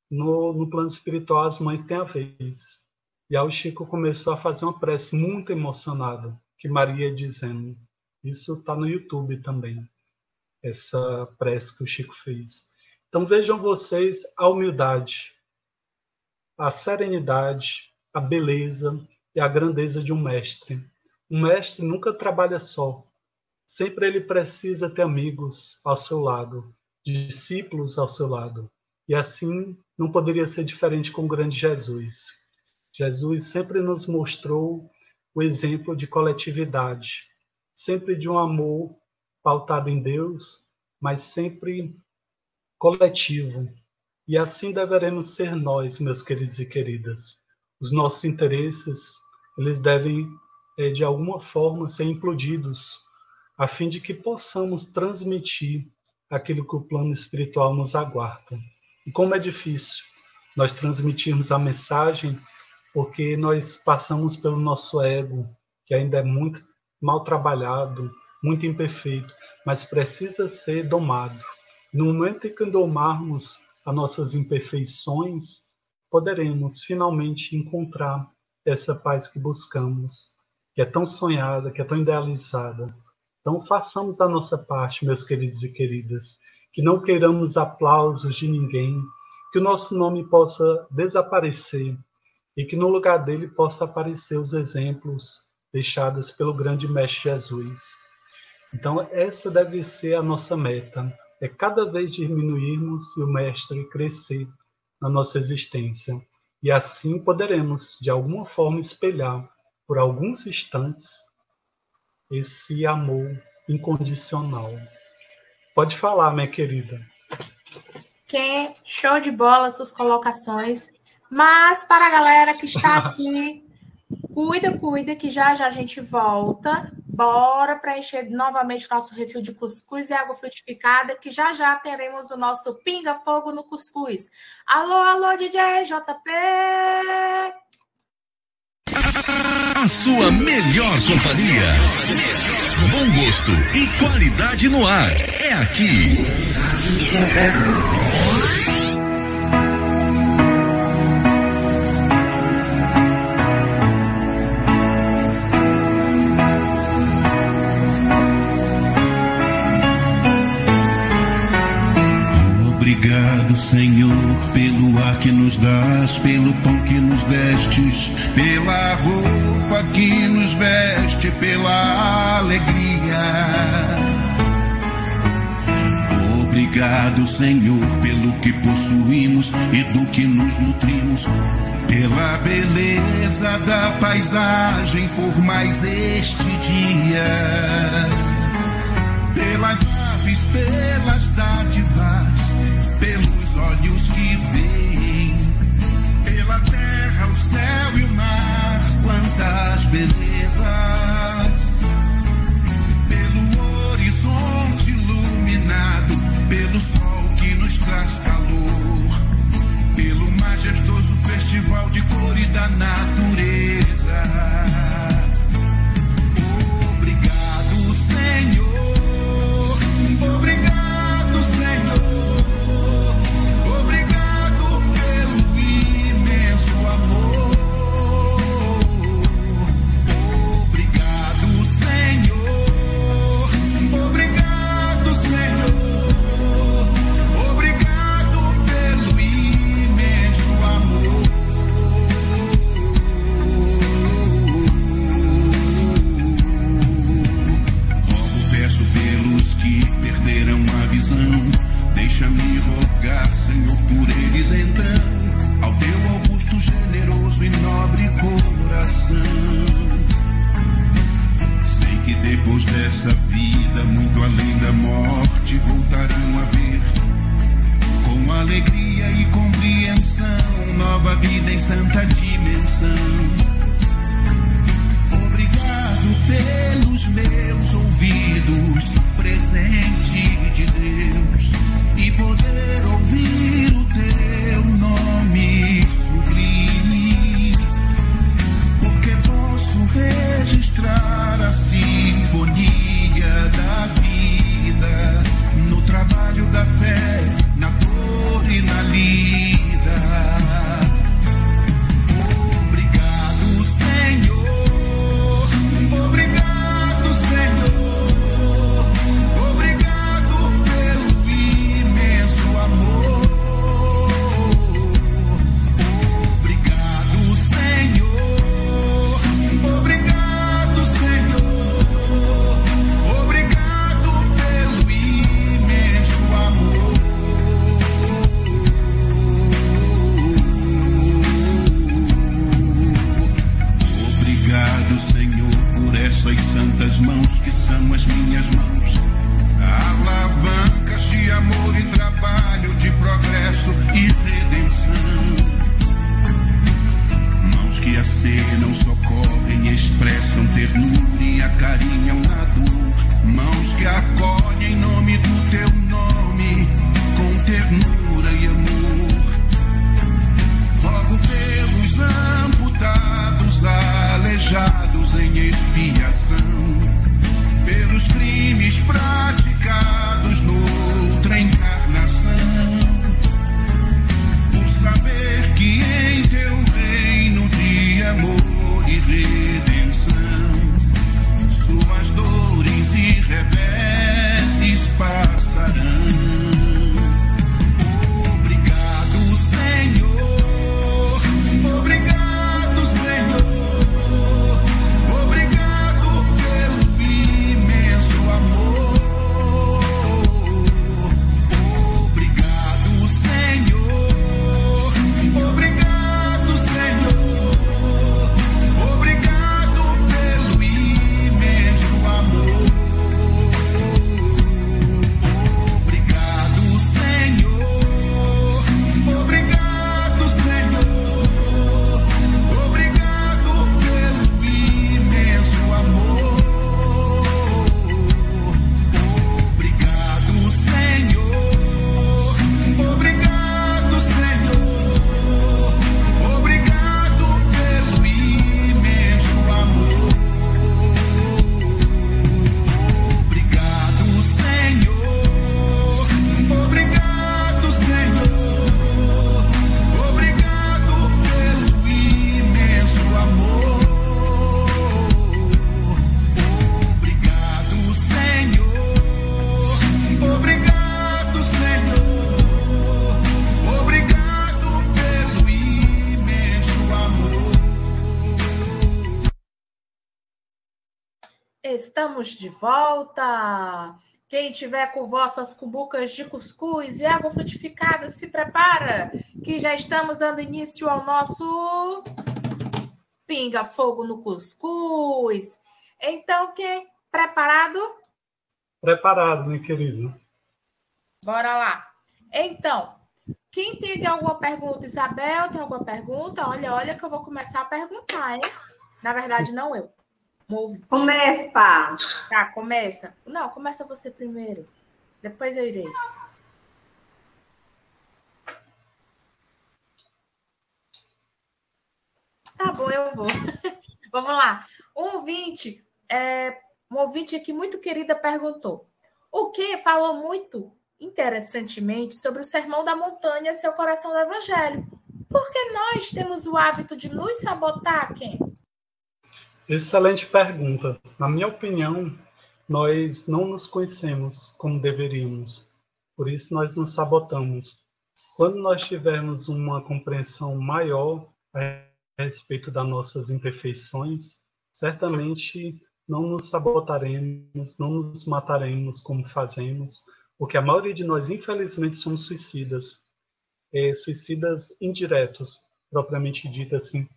no plano espiritual as mães têm a vez. E aí o Chico começou a fazer uma prece muito emocionada, que Maria ia dizendo. Isso está no YouTube também, essa prece que o Chico fez. Então vejam vocês a humildade, a serenidade, a beleza e a grandeza de um mestre. Um mestre nunca trabalha só. Sempre ele precisa ter amigos ao seu lado, discípulos ao seu lado. E assim não poderia ser diferente com o grande Jesus. Jesus sempre nos mostrou o exemplo de coletividade, sempre de um amor pautado em Deus, mas sempre coletivo. E assim deveremos ser nós, meus queridos e queridas. Os nossos interesses, eles devem, de alguma forma, ser implodidos, a fim de que possamos transmitir aquilo que o plano espiritual nos aguarda. E como é difícil nós transmitirmos a mensagem, porque nós passamos pelo nosso ego, que ainda é muito mal trabalhado, muito imperfeito, mas precisa ser domado. No momento em que domarmos as nossas imperfeições, poderemos finalmente encontrar essa paz que buscamos, que é tão sonhada, que é tão idealizada. Então façamos a nossa parte, meus queridos e queridas, que não queiramos aplausos de ninguém, que o nosso nome possa desaparecer e que no lugar dele possa aparecer os exemplos deixados pelo grande Mestre Jesus. Então essa deve ser a nossa meta, é cada vez diminuirmos e o Mestre crescer na nossa existência. E assim poderemos, de alguma forma, espelhar por alguns instantes esse amor incondicional. Pode falar, minha querida. Que show de bola suas colocações. Mas para a galera que está aqui, cuida, que já a gente volta. Bora preencher novamente nosso refil de cuscuz e água frutificada, que já teremos o nosso pinga-fogo no cuscuz. Alô, DJ JP! A sua melhor companhia. Bom gosto e qualidade no ar. É aqui. Obrigado, Senhor, pelo ar que nos dás, pelo pão que nos destes, pela roupa que nos veste, pela alegria. Obrigado, Senhor, pelo que possuímos e do que nos nutrimos, pela beleza da paisagem, por mais este dia, pelas aves, pelas dádivas, pelos olhos que veem, pela terra, o céu e o mar, quantas belezas, pelo horizonte iluminado, pelo sol que nos traz calor, pelo majestoso festival de cores da natureza. Obrigado, Senhor, obrigado, Senhor. Deixa-me rogar, Senhor, por eles então, ao teu augusto, generoso e nobre coração. Sei que depois dessa vida, muito além da morte, voltarão a ver, com alegria e compreensão, nova vida em santa dimensão. Obrigado pelos meus ouvidos, presente de Deus, e poder ouvir o teu nome sublime, porque bom ternura e acarinham a dor, mãos que acolhem em nome do teu nome, com ternura e amor. Rogo pelos amputados, aleijados em expiação, pelos crimes praticados noutra encarnação, por saber que em teu reino de amor e redenção, suas dores e reveses passarão. Obrigado, Senhor. Obrigado, Senhor. Obrigado pelo imenso amor. Obrigado, Senhor. Obrigado, Senhor. Obrigado pelo imenso amor. Obrigado, Senhor. Obrigado, Senhor. Obrigado pelo imenso amor. Obrigado, Senhor. Obrigado, Senhor. Obrigado pelo imenso amor. Obrigado, Senhor. Obrigado, Senhor. Obrigado pelo imenso amor. Obrigado, Senhor. Obrigado, Senhor. Obrigado pelo imenso amor. Estamos de volta. Quem tiver com vossas cumbucas de cuscuz e água frutificada, se prepara, que já estamos dando início ao nosso Pinga Fogo no Cuscuz. Então, quem? Preparado? Preparado, meu querido. Bora lá. Então, quem tem alguma pergunta? Isabel, tem alguma pergunta? Olha que eu vou começar a perguntar, hein? Na verdade, não eu. Começa, pá. Tá, começa. Não, começa você primeiro. Depois eu irei. Tá bom, eu vou. Vamos lá. Um ouvinte aqui muito querida perguntou. O que falou muito interessantemente sobre o Sermão da Montanha, seu coração do Evangelho. Por que nós temos o hábito de nos sabotar, Ken? Excelente pergunta. Na minha opinião, nós não nos conhecemos como deveríamos. Por isso, nós nos sabotamos. Quando nós tivermos uma compreensão maior a respeito das nossas imperfeições, certamente não nos sabotaremos, não nos mataremos como fazemos, porque a maioria de nós, infelizmente, somos suicidas. Suicidas indiretos, propriamente dito assim,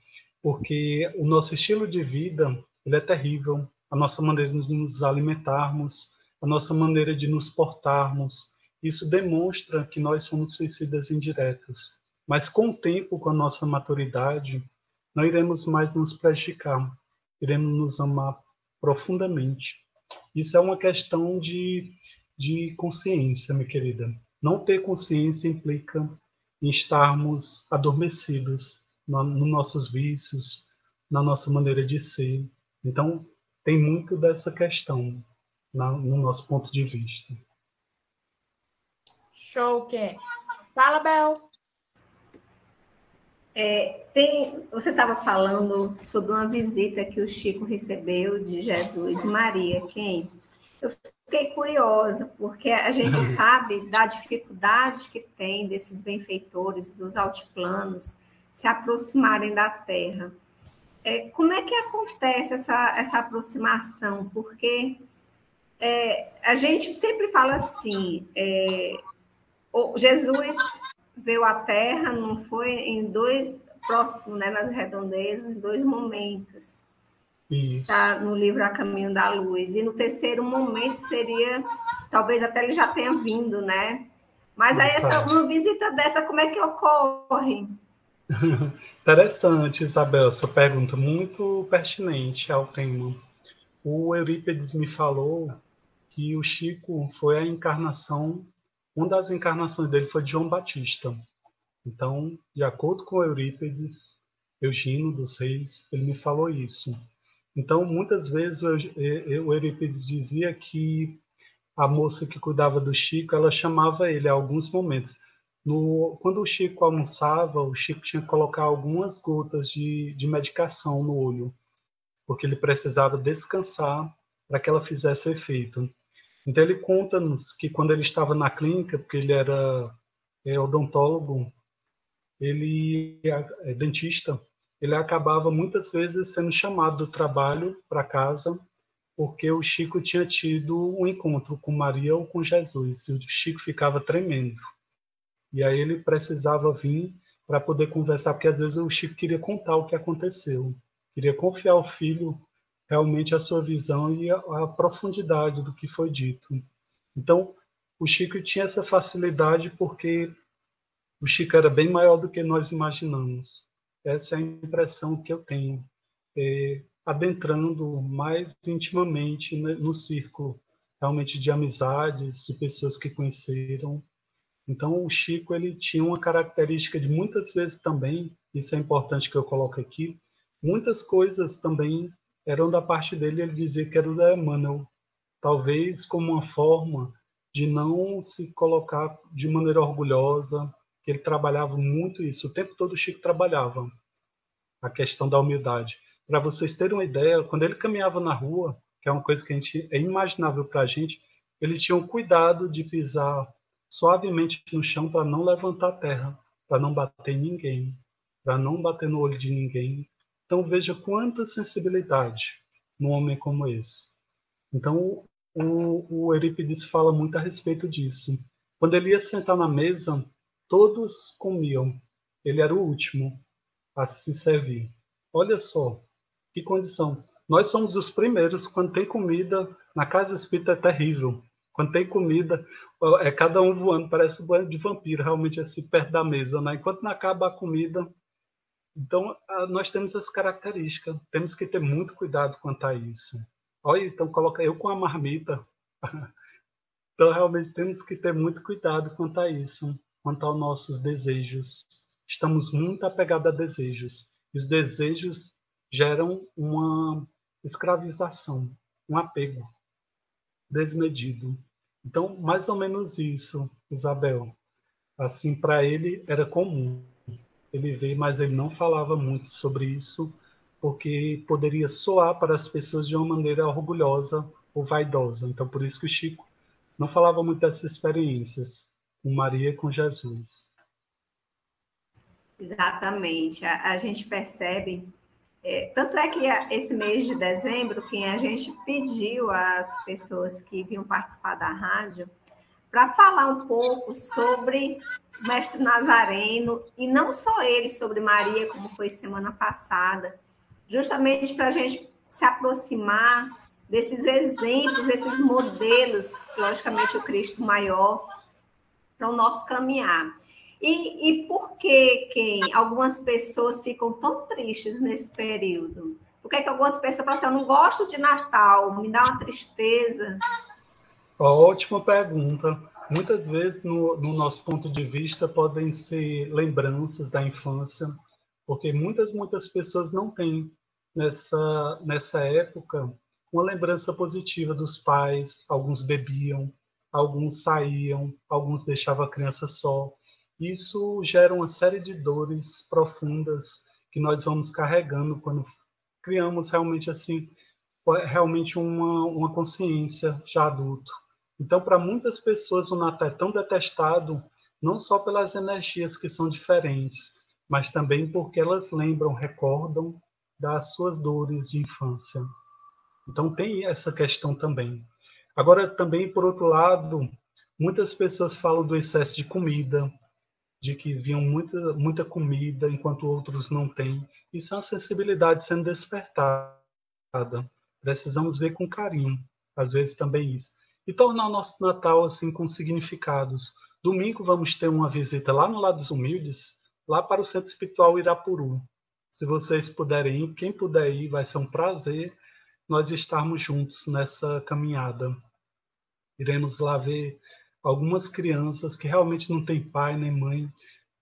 porque o nosso estilo de vida ele é terrível, a nossa maneira de nos alimentarmos, a nossa maneira de nos portarmos, isso demonstra que nós somos suicidas indiretos. Mas com o tempo, com a nossa maturidade, não iremos mais nos prejudicar, iremos nos amar profundamente. Isso é uma questão de consciência, minha querida. Não ter consciência implica em estarmos adormecidos nos nossos vícios, na nossa maneira de ser. Então, tem muito dessa questão no nosso ponto de vista. Show, Ken. Fala, Bel. Você estava falando sobre uma visita que o Chico recebeu de Jesus e Maria, Ken. Eu fiquei curiosa, porque a gente sabe da dificuldade que tem desses benfeitores, dos altiplanos, se aproximarem da Terra. Como é que acontece essa aproximação? Porque a gente sempre fala assim, Jesus veio à Terra, não foi em próximo, né, nas redondezas, em 2 momentos. Está no livro A Caminho da Luz. E no terceiro momento seria, talvez até ele já tenha vindo, né? Mas aí uma visita dessa, como é que ocorre? Interessante, Isabel, sua pergunta muito pertinente ao tema. o Eurípides me falou que o Chico foi a encarnação, uma das encarnações dele foi de João Batista. Então, de acordo com o Eurípides, Eugênio dos Reis, ele me falou isso. Então, muitas vezes o Eurípides dizia que a moça que cuidava do Chico, ela chamava ele a alguns momentos. Quando o Chico almoçava, o Chico tinha que colocar algumas gotas de medicação no olho, porque ele precisava descansar para que ela fizesse efeito. Então, ele conta-nos que quando ele estava na clínica, porque ele era odontólogo, ele é dentista, ele acabava muitas vezes sendo chamado do trabalho para casa, porque o Chico tinha tido um encontro com Maria ou com Jesus, e o Chico ficava tremendo. E aí ele precisava vir para poder conversar, porque às vezes o Chico queria contar o que aconteceu, queria confiar ao filho realmente a sua visão e a profundidade do que foi dito. Então, o Chico tinha essa facilidade porque o Chico era bem maior do que nós imaginamos. Essa é a impressão que eu tenho, adentrando mais intimamente no círculo realmente de amizades, de pessoas que conheceram. Então, o Chico ele tinha uma característica de muitas vezes também, isso é importante que eu coloque aqui, muitas coisas também eram da parte dele, ele dizia que era da Emmanuel, talvez como uma forma de não se colocar de maneira orgulhosa, que ele trabalhava muito isso, o tempo todo o Chico trabalhava a questão da humildade. Para vocês terem uma ideia, quando ele caminhava na rua, que é uma coisa que é inimaginável para a gente, ele tinha um cuidado de pisar suavemente no chão para não levantar a terra, para não bater em ninguém, para não bater no olho de ninguém. Então veja quanta sensibilidade num homem como esse. Então o Eurípides fala muito a respeito disso. Quando ele ia sentar na mesa, todos comiam. Ele era o último a se servir. Olha só, que condição. Nós somos os primeiros, quando tem comida, na casa espírita é terrível. Quando tem comida, é cada um voando, parece um banho de vampiro, realmente assim, perto da mesa, né? Enquanto não acaba a comida. Então, nós temos essa característica, temos que ter muito cuidado quanto a isso. Olha, então coloca eu com a marmita. Então, realmente temos que ter muito cuidado quanto a isso, quanto aos nossos desejos. Estamos muito apegados a desejos. Os desejos geram uma escravização, um apego desmedido. Então, mais ou menos isso, Isabel. Assim, para ele era comum. Ele veio, mas ele não falava muito sobre isso, porque poderia soar para as pessoas de uma maneira orgulhosa ou vaidosa. Então, por isso que o Chico não falava muito dessas experiências com Maria e com Jesus. Exatamente. A gente percebe, tanto é que esse mês de dezembro, que a gente pediu às pessoas que vinham participar da rádio para falar um pouco sobre o Mestre Nazareno, e não só ele, sobre Maria, como foi semana passada, justamente para a gente se aproximar desses exemplos, esses modelos, logicamente o Cristo maior, para o nosso caminhar. E por que algumas pessoas ficam tão tristes nesse período? Por que algumas pessoas falam assim, eu não gosto de Natal, me dá uma tristeza? Ótima pergunta. Muitas vezes, no nosso ponto de vista, podem ser lembranças da infância, porque muitas pessoas não têm, nessa época, uma lembrança positiva dos pais. Alguns bebiam, alguns saíam, alguns deixavam a criança só. Isso gera uma série de dores profundas que nós vamos carregando quando criamos realmente assim, realmente uma consciência já adulto. Então, para muitas pessoas, o Natal é tão detestado, não só pelas energias que são diferentes, mas também porque elas lembram, recordam das suas dores de infância. Então, tem essa questão também. Agora, também, por outro lado, muitas pessoas falam do excesso de comida, de que viam muita comida, enquanto outros não têm. Isso é uma sensibilidade sendo despertada. Precisamos ver com carinho, às vezes também isso. E tornar o nosso Natal assim com significados. Domingo vamos ter uma visita lá no Lar dos Humildes, lá para o Centro Espiritual Irapuru. Se vocês puderem ir, quem puder ir, vai ser um prazer nós estarmos juntos nessa caminhada. Iremos lá ver algumas crianças que realmente não têm pai nem mãe,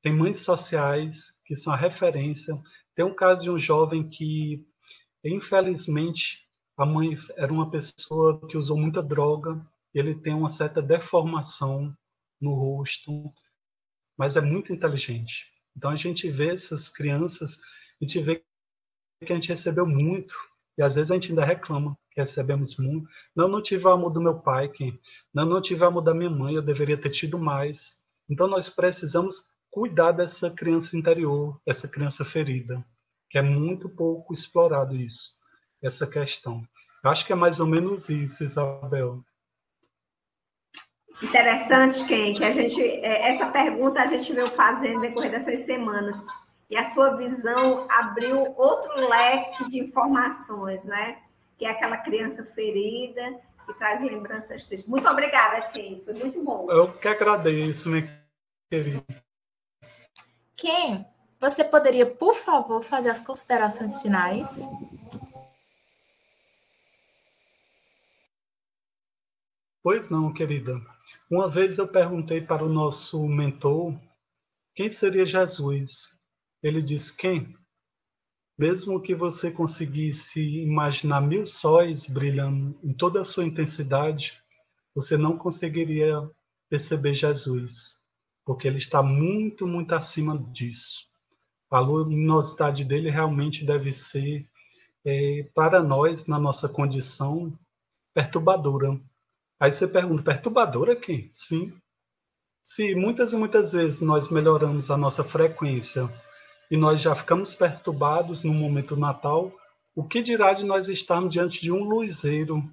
tem mães sociais que são a referência. Tem um caso de um jovem que, infelizmente, a mãe era uma pessoa que usou muita droga, ele tem uma certa deformação no rosto, mas é muito inteligente. Então a gente vê essas crianças, a gente vê que a gente recebeu muito, e às vezes a gente ainda reclama que recebemos muito. Não tive o amor do meu pai, não tive o amor da minha mãe, eu deveria ter tido mais. Então nós precisamos cuidar dessa criança interior, essa criança ferida, que é muito pouco explorado isso, essa questão. Eu acho que é mais ou menos isso, Isabel. Interessante, Ken, que essa pergunta a gente veio fazendo no decorrer dessas semanas. E a sua visão abriu outro leque de informações, né? Que é aquela criança ferida que traz lembranças tristes. Muito obrigada, Ken. Foi muito bom. Eu que agradeço, minha querida. Ken, você poderia, por favor, fazer as considerações finais? Pois não, querida. Uma vez eu perguntei para o nosso mentor quem seria Jesus. Ele disse: quem? Mesmo que você conseguisse imaginar 1000 sóis brilhando em toda a sua intensidade, você não conseguiria perceber Jesus, porque ele está muito, muito acima disso. A luminosidade dele realmente deve ser, para nós, na nossa condição, perturbadora. Aí você pergunta, perturbadora quem? Sim. Se muitas e muitas vezes nós melhoramos a nossa frequência e nós já ficamos perturbados no momento do Natal, o que dirá de nós estarmos diante de um luzeiro,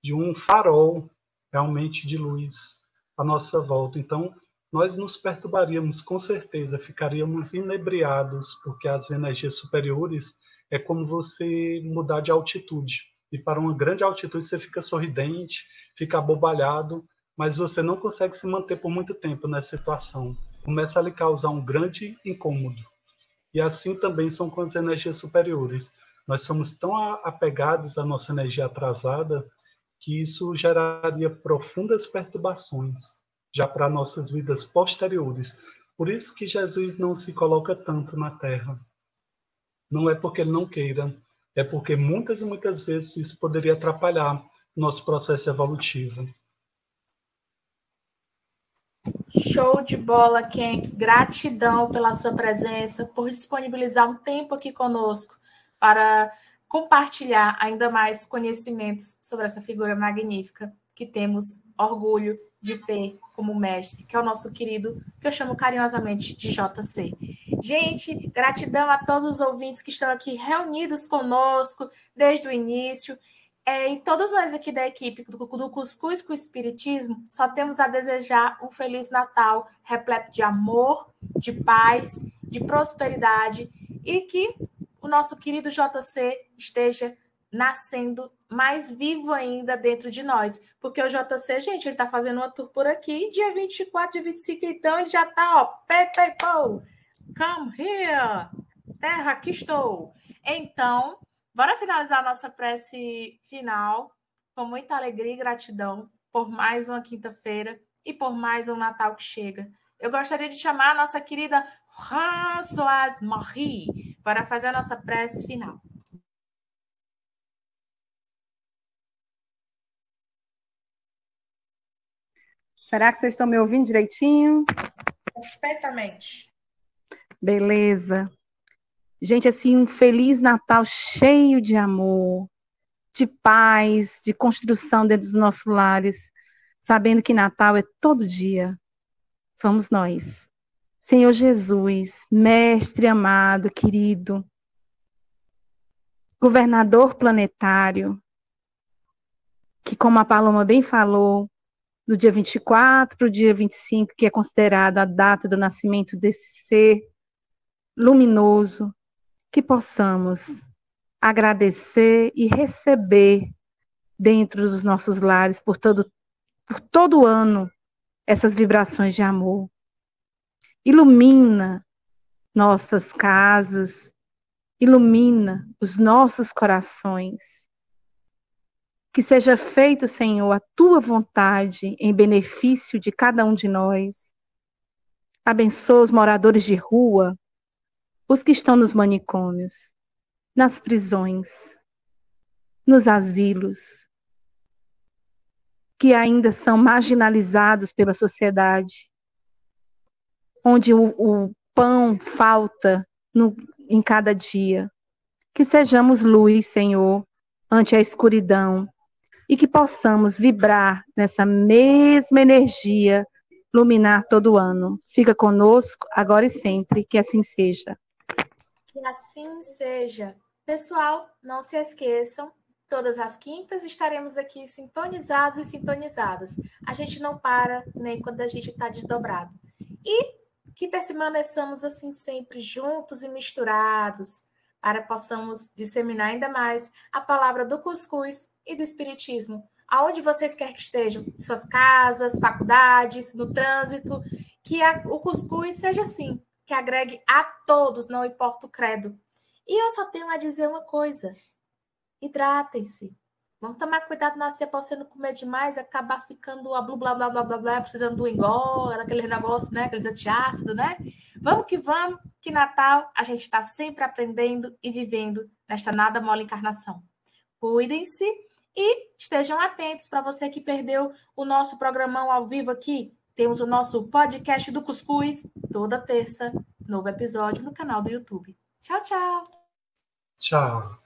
de um farol realmente de luz à nossa volta? Então, nós nos perturbaríamos com certeza, ficaríamos inebriados, porque as energias superiores é como você mudar de altitude. E para uma grande altitude você fica sorridente, fica abobalhado, mas você não consegue se manter por muito tempo nessa situação. Começa a lhe causar um grande incômodo. E assim também são com as energias superiores. Nós somos tão apegados à nossa energia atrasada que isso geraria profundas perturbações, já para nossas vidas posteriores. Por isso que Jesus não se coloca tanto na Terra. Não é porque ele não queira, é porque muitas e muitas vezes isso poderia atrapalhar o nosso processo evolutivo. Show de bola, Ken. Gratidão pela sua presença, por disponibilizar um tempo aqui conosco para compartilhar ainda mais conhecimentos sobre essa figura magnífica que temos orgulho de ter como mestre, que é o nosso querido, que eu chamo carinhosamente de JC. Gente, gratidão a todos os ouvintes que estão aqui reunidos conosco desde o início. E todos nós aqui da equipe do Cuscuz com o Espiritismo só temos a desejar um Feliz Natal repleto de amor, de paz, de prosperidade e que o nosso querido JC esteja nascendo mais vivo ainda dentro de nós. Porque o JC, gente, ele está fazendo uma tour por aqui, dia 24, dia 25, então ele já está, ó, come here, terra, aqui estou. Então, bora finalizar a nossa prece final com muita alegria e gratidão por mais uma quinta-feira e por mais um Natal que chega. Eu gostaria de chamar a nossa querida Françoise Marie para fazer a nossa prece final. Será que vocês estão me ouvindo direitinho? Perfeitamente. Beleza. Gente, assim, um Feliz Natal cheio de amor, de paz, de construção dentro dos nossos lares, sabendo que Natal é todo dia. Vamos nós. Senhor Jesus, mestre amado, querido, governador planetário, que, como a Paloma bem falou, do dia 24 para o dia 25, que é considerada a data do nascimento desse ser luminoso, que possamos agradecer e receber dentro dos nossos lares por todo ano essas vibrações de amor. Ilumina nossas casas, ilumina os nossos corações, Que seja feito, Senhor, a tua vontade em benefício de cada um de nós. Abençoa os moradores de rua, os que estão nos manicômios, nas prisões, nos asilos, que ainda são marginalizados pela sociedade, onde o pão falta em cada dia. Que sejamos luz, Senhor, ante a escuridão, e que possamos vibrar nessa mesma energia, iluminar todo ano. Fica conosco, agora e sempre, que assim seja. Que assim seja. Pessoal, não se esqueçam, todas as quintas estaremos aqui sintonizados e sintonizadas. A gente não para nem quando a gente está desdobrado. E que permaneçamos assim sempre juntos e misturados, para que possamos disseminar ainda mais a palavra do cuscuz e do espiritismo, aonde vocês quer que estejam, em suas casas, faculdades, no trânsito, que o cuscuz seja assim, que agregue a todos, não importa o credo. E eu só tenho a dizer uma coisa: hidratem-se. Vamos tomar cuidado na ceia, podendo comer demais e acabar ficando a blá, blá, blá, blá, blá, precisando do engol, aquele negócio, né, aqueles antiácidos, né? Vamos, que Natal a gente está sempre aprendendo e vivendo nesta nada mole encarnação. Cuidem-se e estejam atentos para você que perdeu o nosso programão ao vivo aqui. Temos o nosso podcast do Cuscuz, toda terça, novo episódio no canal do YouTube. Tchau, tchau. Tchau.